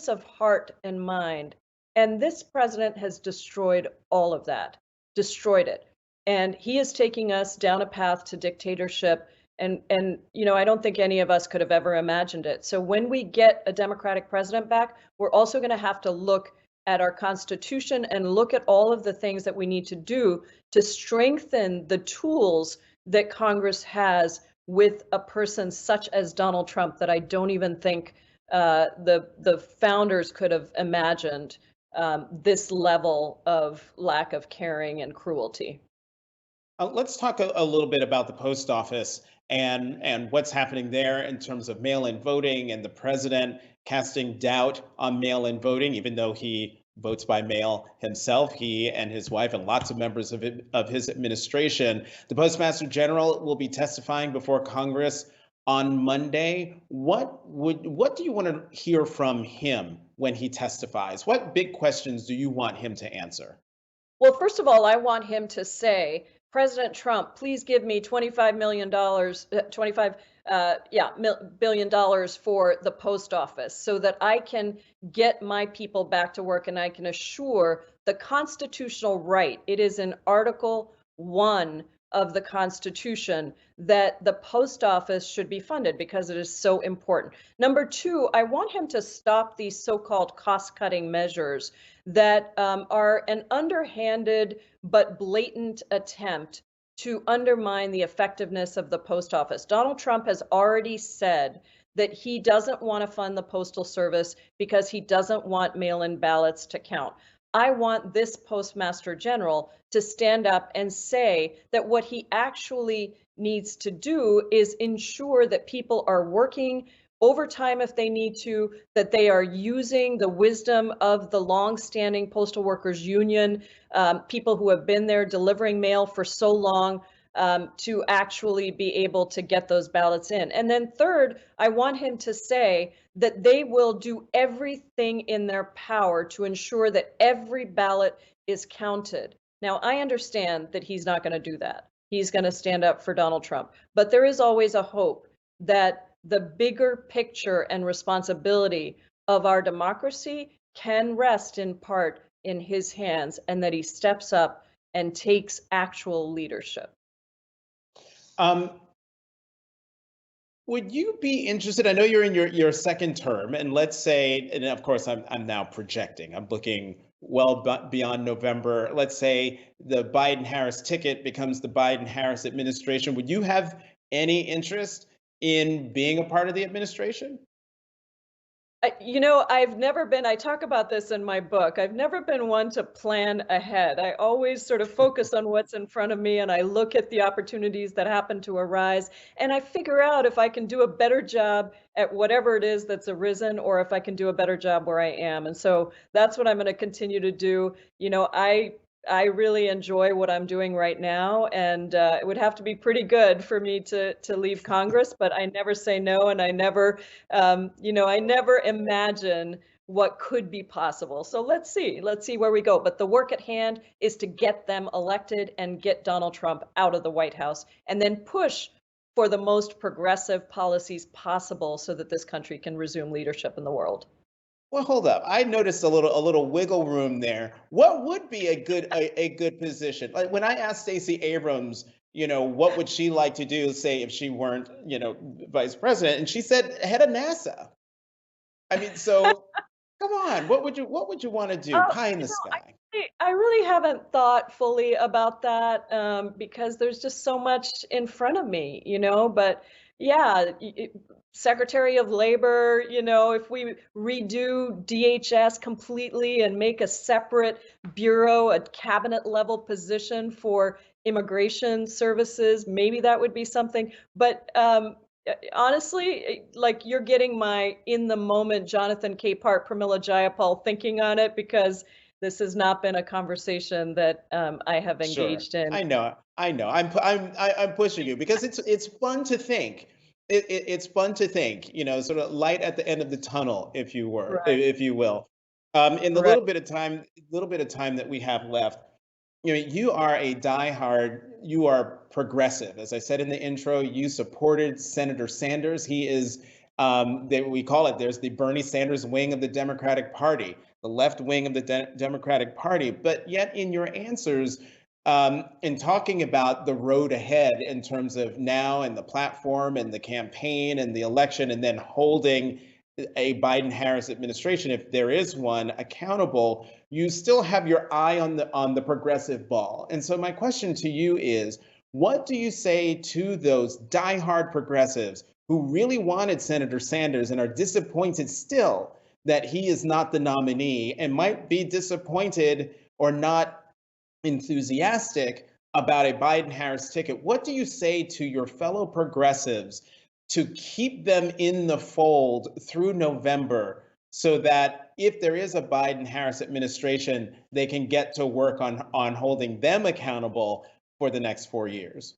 of heart and mind. And this president has destroyed all of that, destroyed it. And he is taking us down a path to dictatorship. And I don't think any of us could have ever imagined it. So when we get a Democratic president back, we're also going to have to look at our Constitution and look at all of the things that we need to do to strengthen the tools that Congress has with a person such as Donald Trump, that I don't even think the founders could have imagined this level of lack of caring and cruelty. Let's talk a little bit about the post office and what's happening there in terms of mail-in voting and the president casting doubt on mail-in voting, even though he votes by mail himself, he and his wife and lots of members of his administration. The Postmaster General will be testifying before Congress on Monday. What do you want to hear from him when he testifies? What big questions do you want him to answer? Well, first of all, I want him to say, President Trump, please give me $25 million, billion dollars for the post office so that I can get my people back to work and I can assure the constitutional right. It is in Article 1 of the Constitution that the post office should be funded because it is so important. Number two, I want him to stop these so-called cost-cutting measures that are an underhanded but blatant attempt to undermine the effectiveness of the post office. Donald Trump has already said that he doesn't want to fund the Postal Service because he doesn't want mail-in ballots to count. I want this Postmaster General to stand up and say that what he actually needs to do is ensure that people are working overtime if they need to, that they are using the wisdom of the longstanding Postal Workers Union, people who have been there delivering mail for so long, to actually be able to get those ballots in. And then third, I want him to say that they will do everything in their power to ensure that every ballot is counted. Now, I understand that he's not going to do that. He's going to stand up for Donald Trump. But there is always a hope that the bigger picture and responsibility of our democracy can rest in part in his hands, and that he steps up and takes actual leadership. Would you be interested? I know you're in your second term, and let's say, and of course I'm now projecting. I'm looking well beyond November. Let's say the Biden-Harris ticket becomes the Biden-Harris administration. Would you have any interest in being a part of the administration? I talk about this in my book. I've never been one to plan ahead. I always sort of focus on what's in front of me and I look at the opportunities that happen to arise and I figure out if I can do a better job at whatever it is that's arisen or if I can do a better job where I am. And so that's what I'm going to continue to do. I really enjoy what I'm doing right now, and it would have to be pretty good for me to leave Congress, but I never say no, and I never imagine what could be possible. So let's see where we go. But the work at hand is to get them elected and get Donald Trump out of the White House, and then push for the most progressive policies possible so that this country can resume leadership in the world. Well, hold up. I noticed a little wiggle room there. What would be a good position? Like when I asked Stacey Abrams, what would she like to do, say, if she weren't, vice president, and she said head of NASA. I mean, so come on, what would you want to do? Pie in the sky. I really haven't thought fully about that because there's just so much in front of me, but yeah, Secretary of Labor, if we redo DHS completely and make a separate bureau, a cabinet level position for immigration services, maybe that would be something. But honestly, like you're getting my in the moment Jonathan Capehart, Pramila Jayapal thinking on it because this has not been a conversation that I have engaged in. I know. I'm pushing you because it's fun to think. It's fun to think, sort of light at the end of the tunnel, if you will. In the little bit of time that we have left, you are a diehard, you are progressive. As I said in the intro, you supported Senator Sanders. He is, we call it, there's the Bernie Sanders wing of the Democratic Party, the left wing of the Democratic Party. But yet in your answers, in talking about the road ahead in terms of now and the platform and the campaign and the election, and then holding a Biden-Harris administration, if there is one, accountable, you still have your eye on the progressive ball. And so my question to you is, what do you say to those diehard progressives who really wanted Senator Sanders and are disappointed still that he is not the nominee and might be disappointed or not enthusiastic about a Biden-Harris ticket? What do you say to your fellow progressives to keep them in the fold through November so that if there is a Biden-Harris administration, they can get to work on holding them accountable for the next 4 years?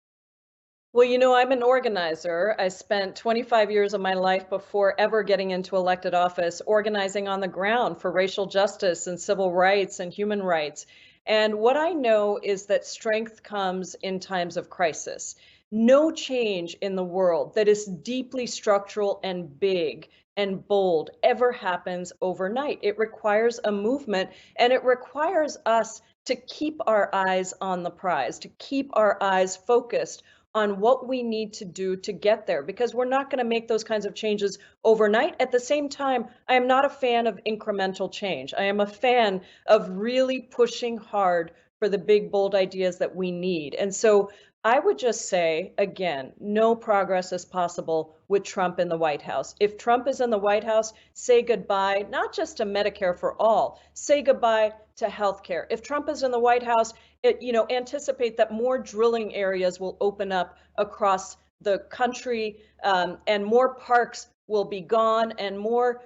Well, I'm an organizer. I spent 25 years of my life before ever getting into elected office organizing on the ground for racial justice and civil rights and human rights. And what I know is that strength comes in times of crisis. No change in the world that is deeply structural and big and bold ever happens overnight. It requires a movement, and it requires us to keep our eyes on the prize, to keep our eyes focused on what we need to do to get there, because we're not going to make those kinds of changes overnight. At the same time, I am not a fan of incremental change. I am a fan of really pushing hard for the big, bold ideas that we need. And so I would just say, again, no progress is possible with Trump in the White House. If Trump is in the White House, say goodbye, not just to Medicare for all, say goodbye to healthcare. If Trump is in the White House, anticipate that more drilling areas will open up across the country, and more parks will be gone, and more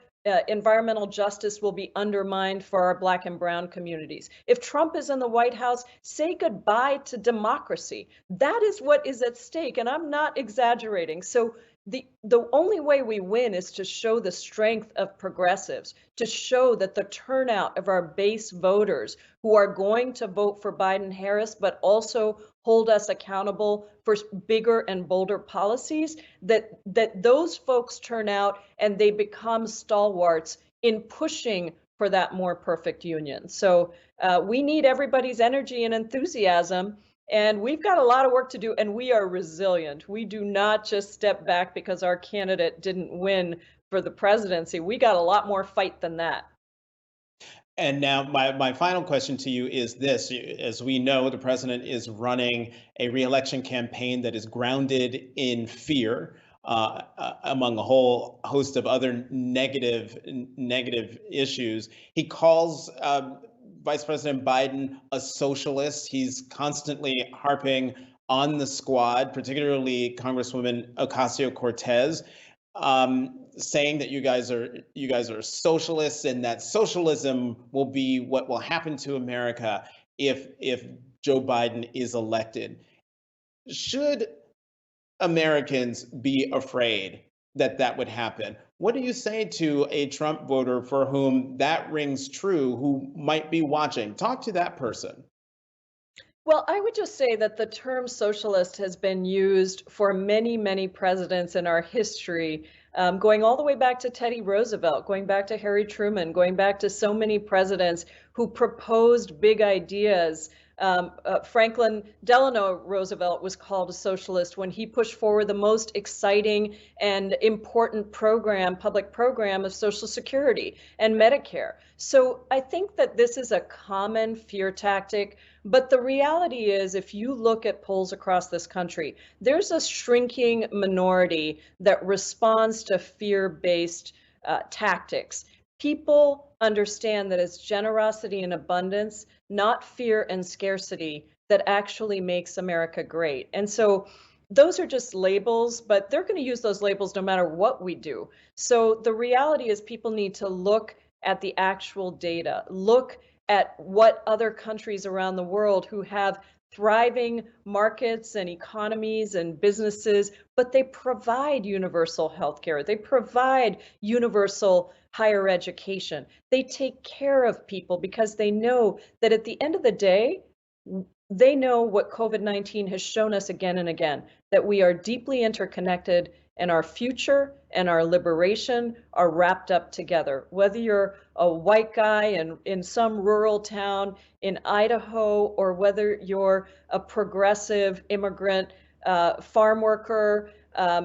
environmental justice will be undermined for our Black and Brown communities. If Trump is in the White House, say goodbye to democracy. That is what is at stake, and I'm not exaggerating. So the only way we win is to show the strength of progressives, to show that the turnout of our base voters who are going to vote for Biden-Harris, but also hold us accountable for bigger and bolder policies, that those folks turn out and they become stalwarts in pushing for that more perfect union. So we need everybody's energy and enthusiasm. And we've got a lot of work to do, and we are resilient. We do not just step back because our candidate didn't win for the presidency. We got a lot more fight than that. And now my final question to you is this. As we know, the president is running a reelection campaign that is grounded in fear, among a whole host of other negative issues. He calls Vice President Biden a socialist. He's constantly harping on the squad, particularly Congresswoman Ocasio-Cortez, saying that you guys are socialists, and that socialism will be what will happen to America if Joe Biden is elected. Should Americans be afraid that would happen? What do you say to a Trump voter for whom that rings true, who might be watching? Talk to that person. Well, I would just say that the term socialist has been used for many, many presidents in our history, going all the way back to Teddy Roosevelt, going back to Harry Truman, going back to so many presidents who proposed big ideas. Franklin Delano Roosevelt was called a socialist when he pushed forward the most exciting and important public program of Social Security and Medicare. So I think that this is a common fear tactic. But the reality is, if you look at polls across this country, there's a shrinking minority that responds to fear-based tactics. People understand that it's generosity and abundance, not fear and scarcity, that actually makes America great. And so those are just labels, but they're going to use those labels no matter what we do. So the reality is people need to look at the actual data, look at what other countries around the world who have thriving markets and economies and businesses, but they provide universal health care. They provide universal higher education. They take care of people because they know that at the end of the day, they know what COVID-19 has shown us again and again, that we are deeply interconnected and our future and our liberation are wrapped up together. Whether you're a white guy in some rural town in Idaho, or whether you're a progressive immigrant farm worker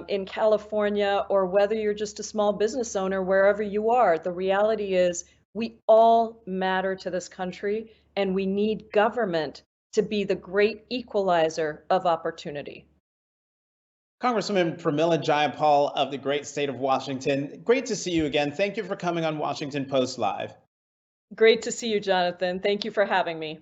in California, or whether you're just a small business owner, wherever you are, the reality is we all matter to this country, and we need government to be the great equalizer of opportunity. Congresswoman Pramila Jayapal of the great state of Washington, great to see you again. Thank you for coming on Washington Post Live. Great to see you, Jonathan. Thank you for having me.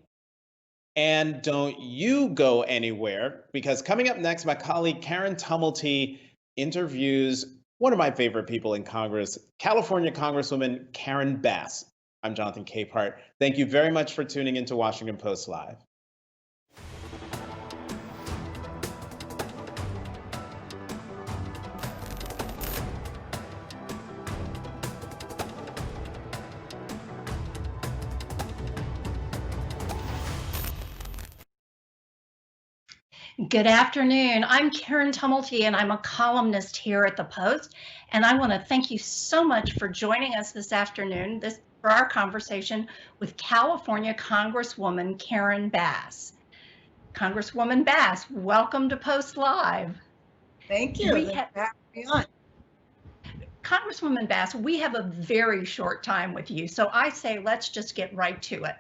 And don't you go anywhere, because coming up next, my colleague Karen Tumulty interviews one of my favorite people in Congress, California Congresswoman Karen Bass. I'm Jonathan Capehart. Thank you very much for tuning into Washington Post Live. Good afternoon. I'm Karen Tumulty, and I'm a columnist here at the Post. And I want to thank you so much for joining us this afternoon for our conversation with California Congresswoman Karen Bass. Congresswoman Bass, welcome to Post Live. Thank you. Congresswoman Bass, we have a very short time with you, so I say let's just get right to it.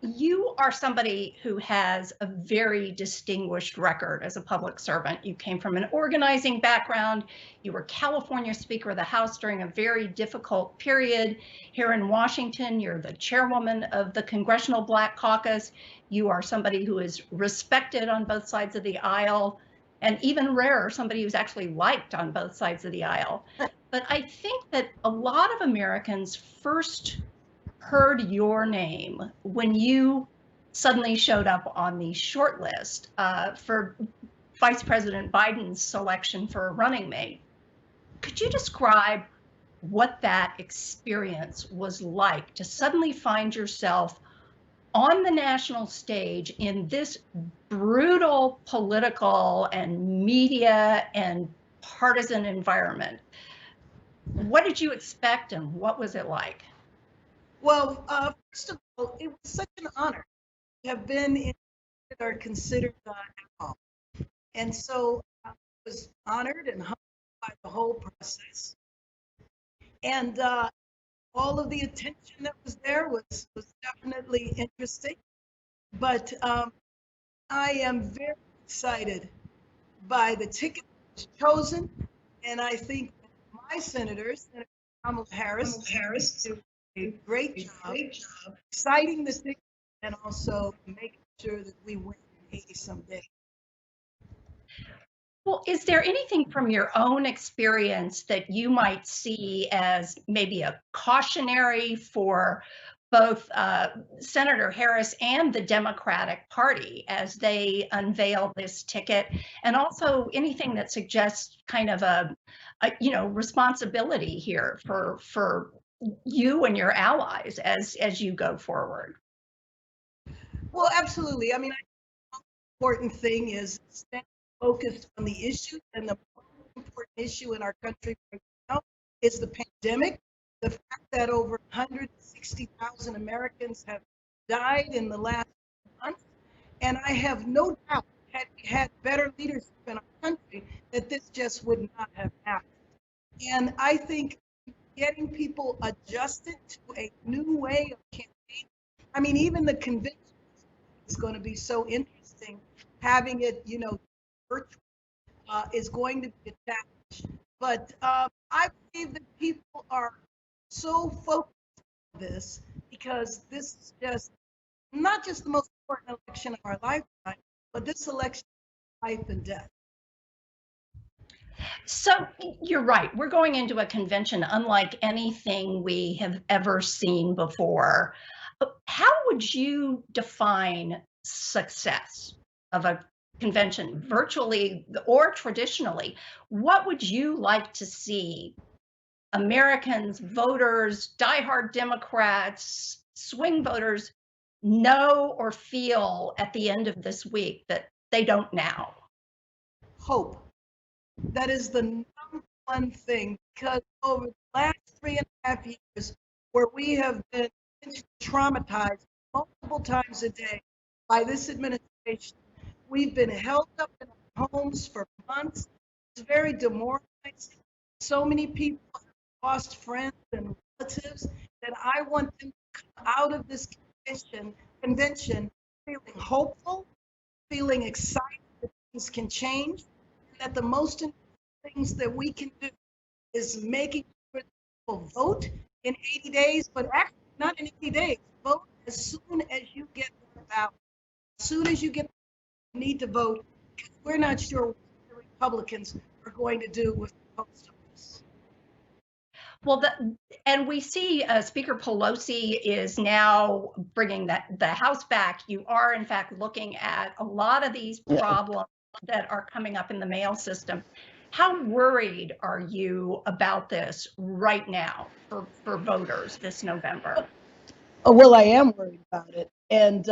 You are somebody who has a very distinguished record as a public servant. You came from an organizing background. You were California Speaker of the House during a very difficult period. Here in Washington, you're the chairwoman of the Congressional Black Caucus. You are somebody who is respected on both sides of the aisle, and even rarer, somebody who's actually liked on both sides of the aisle. But I think that a lot of Americans first heard your name when you suddenly showed up on the short list for Vice President Biden's selection for a running mate. Could you describe what that experience was like to suddenly find yourself on the national stage in this brutal political and media and partisan environment? What did you expect and what was it like? Well, first of all, it was such an honor to have been in that are considered at home. And so I was honored and humbled by the whole process. And all of the attention that was there was definitely interesting. But I am very excited by the ticket that was chosen. And I think that my senators, Senator Pramila Harris, do a great job citing the ticket and also making sure that we win 80-some days. Well, is there anything from your own experience that you might see as maybe a cautionary for both Senator Harris and the Democratic Party as they unveil this ticket, and also anything that suggests kind of a responsibility here for you and your allies as you go forward? Well, absolutely. I mean, I think the most important thing is staying focused on the issue, and the most important issue in our country right now is the pandemic. The fact that over 160,000 Americans have died in the last month, and I have no doubt had we had better leadership in our country that this just would not have happened. And I think getting people adjusted to a new way of campaigning. I mean, even the convention is going to be so interesting. Having it, virtual is going to be a challenge. But I believe that people are so focused on this because this is just not just the most important election of our lifetime, but this election is life and death. So you're right. We're going into a convention unlike anything we have ever seen before. How would you define success of a convention, virtually or traditionally? What would you like to see Americans, voters, diehard Democrats, swing voters know or feel at the end of this week that they don't now? Hope. That is the number one thing, because over the last 3.5 years, where we have been traumatized multiple times a day by this administration, we've been held up in our homes for months. It's very demoralizing. So many people have lost friends and relatives that I want them to come out of this convention feeling hopeful, feeling excited that things can change, and that the most important things that we can do is making sure that people vote in 80 days, but actually not in 80 days. Vote as soon as you get the ballot. As soon as you get the need to vote, because we're not sure what the Republicans are going to do with the post office. Well, and we see Speaker Pelosi is now bringing the House back. You are, in fact, looking at a lot of these problems that are coming up in the mail system. How worried are you about this right now for voters this November? Oh, well, I am worried about it. And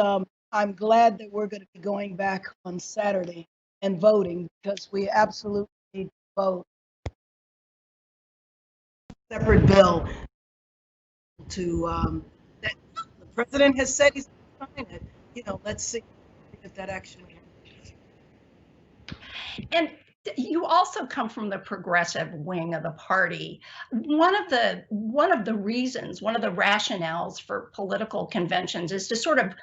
I'm glad that we're going to be going back on Saturday and voting, because we absolutely need to vote. Separate bill to that the president has said he's going to sign it. You know, let's see if that actually happens. And you also come from the progressive wing of the party. One of the reasons, one of the rationales for political conventions is to sort of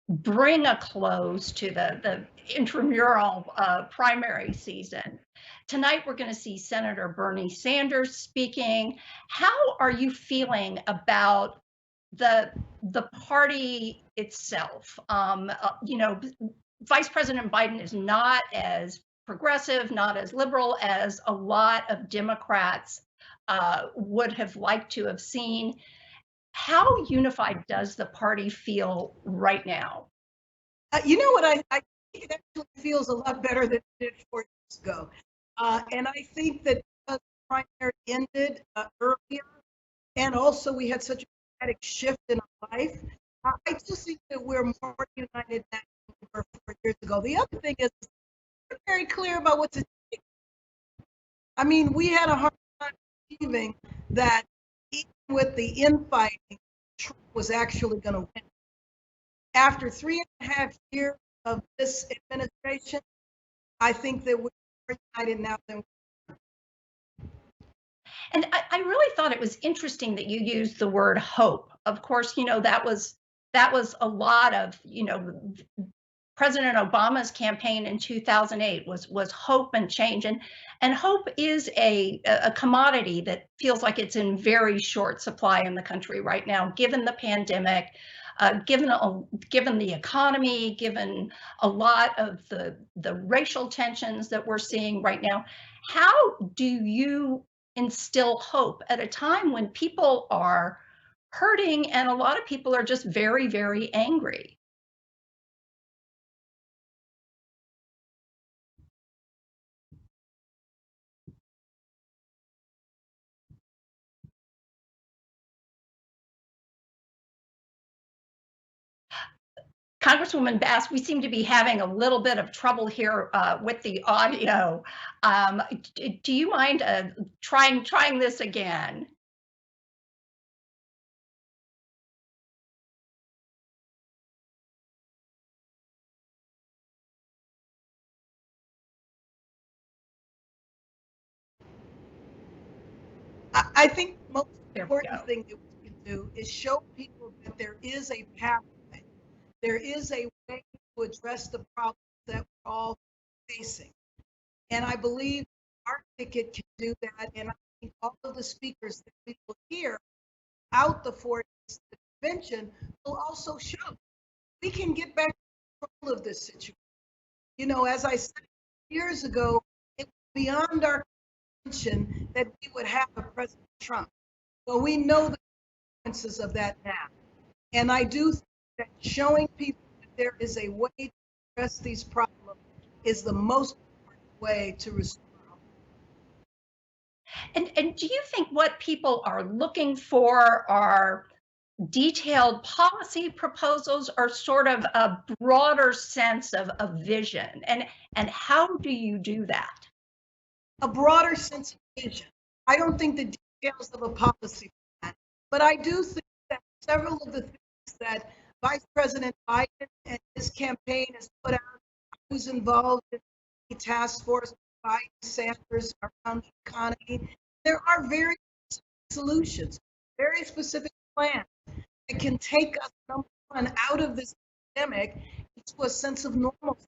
bring a close to the intramural primary season. Tonight, we're going to see Senator Bernie Sanders speaking. How are you feeling about the party itself? You know, Vice President Biden is not as progressive, not as liberal as a lot of Democrats would have liked to have seen. How unified does the party feel right now? You know what? I think it actually feels a lot better than it did 4 years ago. And I think that because the primary ended earlier, and also we had such a dramatic shift in our life, I just think that we're more united now than we were 4 years ago. The other thing is, we're very clear about what's at stake. I mean, we had a hard time believing that even with the infighting, Trump was actually going to win. After 3.5 years of this administration, I think that we're more united now than we were. And I really thought it was interesting that you used the word hope. Of course, you know, that was a lot of, you know, President Obama's campaign in 2008 was hope and change, and hope is a commodity that feels like it's in very short supply in the country right now, given the pandemic, given the economy, given a lot of the racial tensions that we're seeing right now. How do you instill hope at a time when people are hurting and a lot of people are just very, very angry? Congresswoman Bass, we seem to be having a little bit of trouble here with the audio. Do you mind trying this again? I think the most There we important go. thing that we can do is show people that there is a pathway. There is a way to address the problems that we're all facing. And I believe our ticket can do that. And I think all of the speakers that we will hear out the 4 days of the convention will also show we can get back to control of this situation. You know, as I said years ago, it was beyond our comprehension that we would have a President Trump. Well, we know the consequences of that now. And I do think that showing people that there is a way to address these problems is the most important way to restore hope. And do you think what people are looking for are detailed policy proposals or sort of a broader sense of a vision? And how do you do that? A broader sense of vision. I don't think the details of a policy plan, but I do think that several of the things that Vice President Biden and his campaign has put out, I was involved in the task force, Biden, Sanders, around the economy. There are very specific solutions, very specific plans that can take us, number one, out of this pandemic into a sense of normalcy.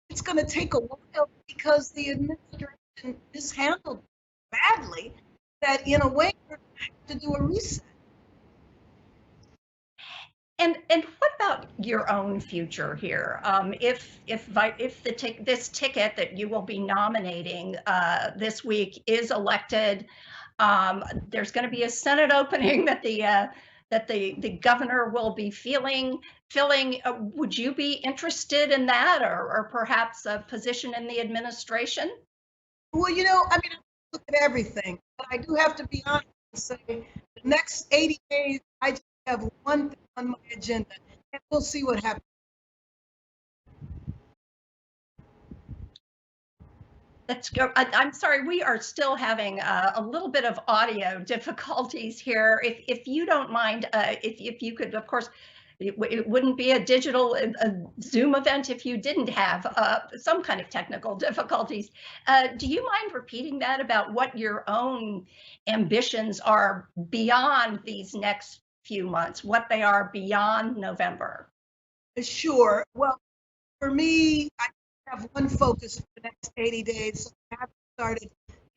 It's going to take a while because the administration mishandled badly that, in a way, we're going to have to do a reset. And what about your own future here? If this ticket that you will be nominating this week is elected, There's going to be a Senate opening that the governor will be filling. Would you be interested in that, or perhaps a position in the administration? Well, I mean, I look at everything, but I do have to be honest and say the next 80 days, I just have one thing on my agenda, and we'll see what happens. Let's go. I'm sorry, we are still having a little bit of audio difficulties here. If you don't mind, if you could, of course, it wouldn't be a digital Zoom event if you didn't have some kind of technical difficulties. Do you mind repeating that about what your own ambitions are beyond these next few months, what they are beyond November? Sure. Well, for me, I have one focus for the next 80 days. So I haven't started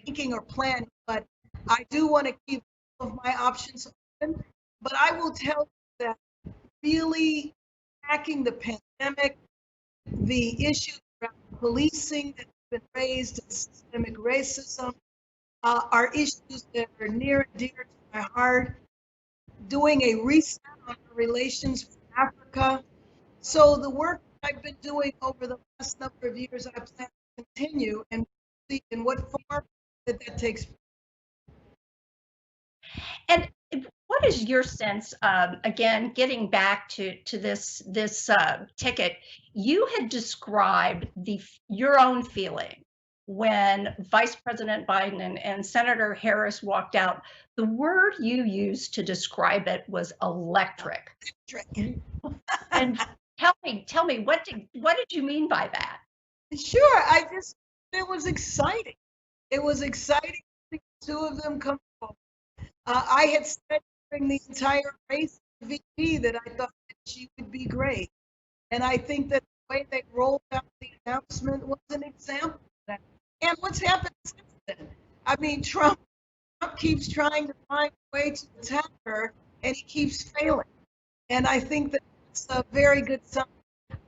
thinking or planning, but I do want to keep all of my options open. But I will tell you that really attacking the pandemic, the issues around policing that have been raised, and systemic racism, are issues that are near and dear to my heart. Doing a reset on our relations with Africa. So the work I've been doing over the last number of years, I plan to continue, and see in what form that takes. And what is your sense, again, getting back to this ticket, you had described your own feeling when Vice President Biden and Senator Harris walked out. The word you used to describe it was electric. And tell me, what did you mean by that? Sure, it was exciting. It was exciting to see the two of them come forward. I had said during the entire race VP that I thought that she would be great. And I think that the way they rolled out the announcement was an example of that. And what's happened since then? I mean, Trump keeps trying to find a way to attack her, and he keeps failing. And I think that it's a very good sign.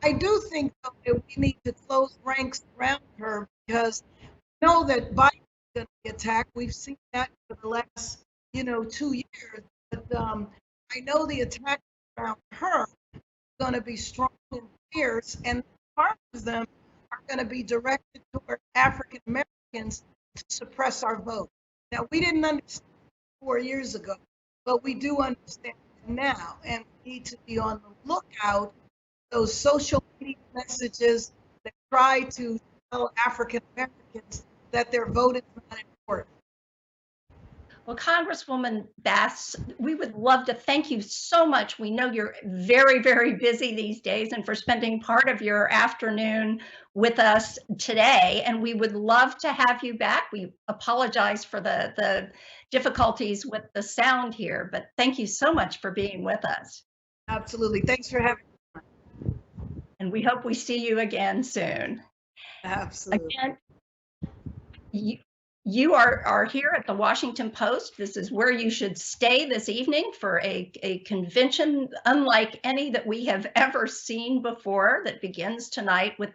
I do think, though, that we need to close ranks around her, because we know that Biden is going to be attacked. We've seen that for the last, 2 years. But I know the attack around her is going to be strong and fierce, and part of them are going to be directed toward African Americans to suppress our vote. Now, we didn't understand 4 years ago, but we do understand now, and we need to be on the lookout for those social media messages that try to tell African Americans that their vote is not important. Well, Congresswoman Bass, we would love to thank you so much. We know you're very, very busy these days, and for spending part of your afternoon with us today. And we would love to have you back. We apologize for the difficulties with the sound here, but thank you so much for being with us. Absolutely. Thanks for having me. And we hope we see you again soon. Absolutely. Again, you are here at the Washington Post. This is where you should stay this evening for a convention unlike any that we have ever seen before, that begins tonight with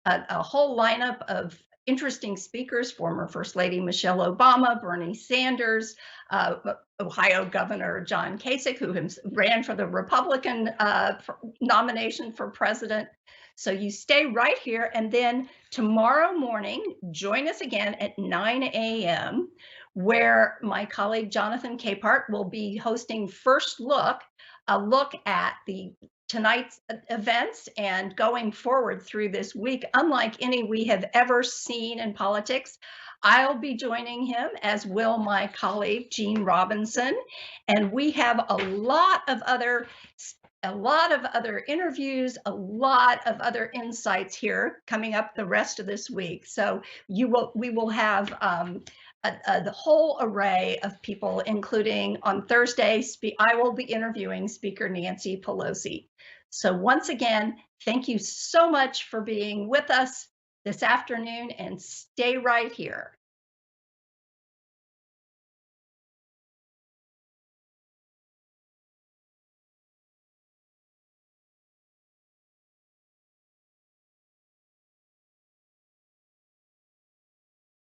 a whole lineup of interesting speakers: former First Lady Michelle Obama, Bernie Sanders, Ohio Governor John Kasich, who ran for the Republican nomination for president. So you stay right here, and then tomorrow morning, join us again at 9 a.m., where my colleague Jonathan Capehart will be hosting First Look, a look at tonight's events and going forward through this week, unlike any we have ever seen in politics. I'll be joining him, as will my colleague Gene Robinson, and we have a lot of other interviews, a lot of other insights here coming up the rest of this week. So we will have the whole array of people, including on Thursday, I will be interviewing Speaker Nancy Pelosi. So once again, thank you so much for being with us this afternoon, and stay right here.